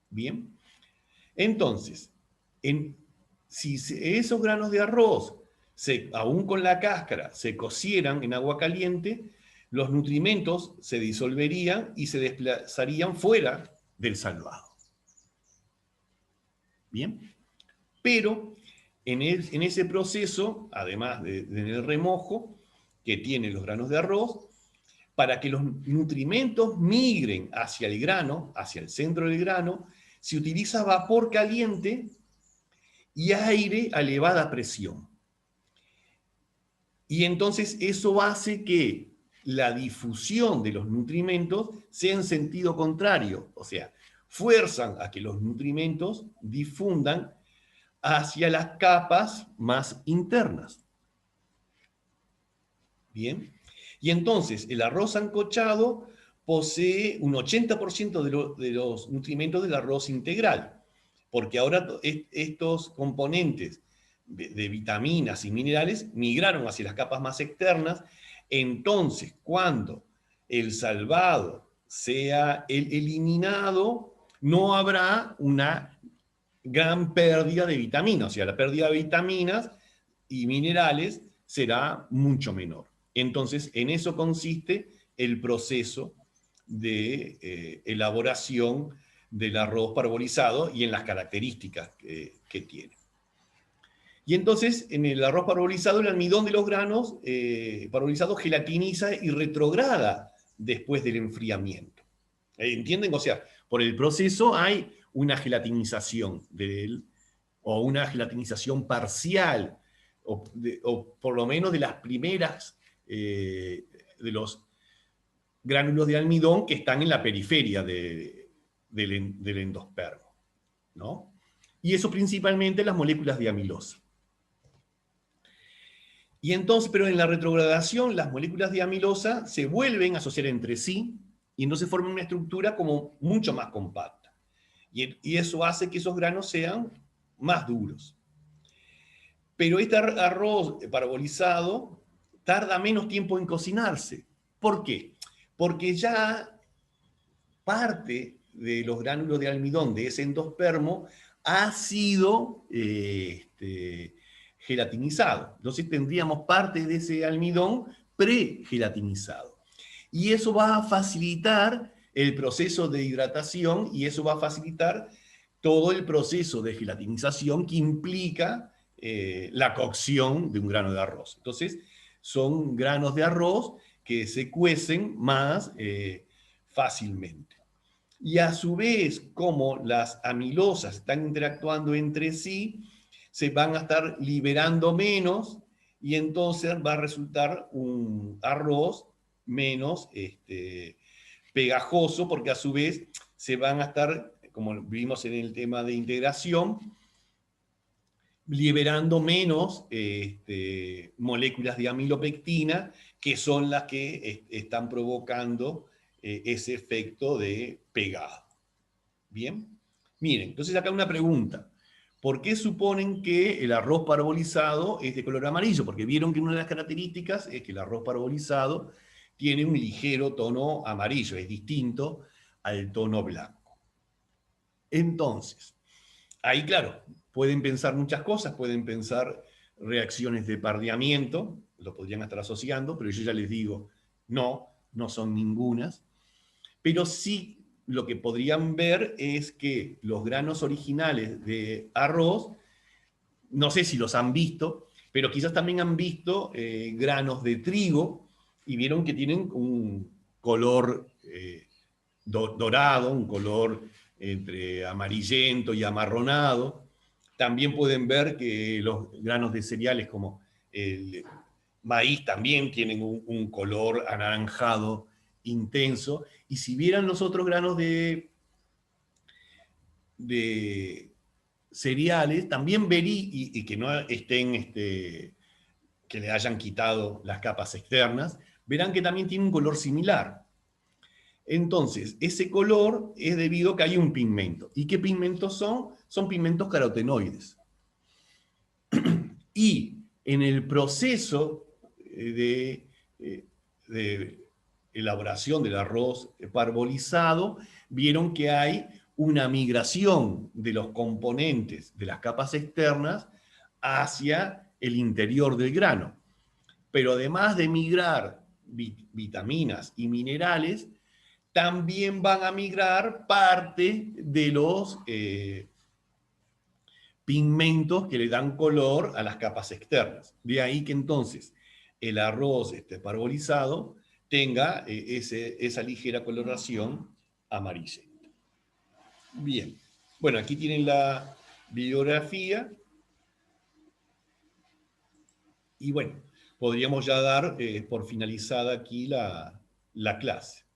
Bien, entonces, si esos granos de arroz, aún con la cáscara, se cocieran en agua caliente, los nutrimentos se disolverían y se desplazarían fuera del salvado. Bien, pero en ese proceso, además del remojo que tienen los granos de arroz, para que los nutrimentos migren hacia el grano, hacia el centro del grano, se utiliza vapor caliente y aire a elevada presión. Y entonces eso hace que la difusión de los nutrimentos sea en sentido contrario, o sea, fuerzan a que los nutrimentos difundan hacia las capas más internas. Bien, y entonces el arroz sancochado posee un 80% de los nutrimentos del arroz integral, porque ahora estos componentes de vitaminas y minerales migraron hacia las capas más externas. Entonces, cuando el salvado sea eliminado, no habrá una gran pérdida de vitaminas, o sea, la pérdida de vitaminas y minerales será mucho menor. Entonces, en eso consiste el proceso de elaboración del arroz parbolizado y en las características que tiene. Y entonces, en el arroz parbolizado, el almidón de los granos parabolizados gelatiniza y retrograda después del enfriamiento. ¿Entienden? O sea, por el proceso hay una gelatinización o una gelatinización parcial, o por lo menos de las primeras, de los gránulos de almidón que están en la periferia del endospermo, ¿no? Y eso principalmente las moléculas de amilosa. Y entonces, pero en la retrogradación, las moléculas de amilosa se vuelven a asociar entre sí y entonces forman una estructura como mucho más compacta. Y eso hace que esos granos sean más duros. Pero este arroz parabolizado tarda menos tiempo en cocinarse. ¿Por qué? Porque ya parte de los gránulos de almidón de ese endospermo ha sido gelatinizado. Entonces tendríamos parte de ese almidón pre-gelatinizado. Y eso va a facilitar el proceso de hidratación y eso va a facilitar todo el proceso de gelatinización que implica la cocción de un grano de arroz. Entonces, son granos de arroz que se cuecen más fácilmente. Y a su vez, como las amilosas están interactuando entre sí, se van a estar liberando menos y entonces va a resultar un arroz menos pegajoso, porque a su vez se van a estar, como vimos en el tema de integración, liberando menos moléculas de amilopectina, que son las que están provocando ese efecto de pegado. Bien, miren, entonces acá una pregunta. ¿Por qué suponen que el arroz parbolizado es de color amarillo? Porque vieron que una de las características es que el arroz parbolizado tiene un ligero tono amarillo, es distinto al tono blanco. Entonces, ahí claro, pueden pensar muchas cosas, pueden pensar reacciones de pardeamiento, lo podrían estar asociando, pero yo ya les digo, no son ningunas. Pero sí lo que podrían ver es que los granos originales de arroz, no sé si los han visto, pero quizás también han visto granos de trigo y vieron que tienen un color dorado, un color entre amarillento y amarronado. También pueden ver que los granos de cereales como el maíz también tienen un color anaranjado intenso. Y si vieran los otros granos de cereales, también verían, y que no estén, que le hayan quitado las capas externas, verán que también tiene un color similar. Entonces, ese color es debido a que hay un pigmento. ¿Y qué pigmentos son? Son pigmentos carotenoides. Y en el proceso de elaboración del arroz parbolizado, vieron que hay una migración de los componentes de las capas externas hacia el interior del grano. Pero además de migrar vitaminas y minerales, también van a migrar parte de los pigmentos que le dan color a las capas externas. De ahí que entonces el arroz parbolizado tenga esa ligera coloración amarillenta. Bien, bueno, aquí tienen la bibliografía. Y bueno, podríamos ya dar por finalizada aquí la clase.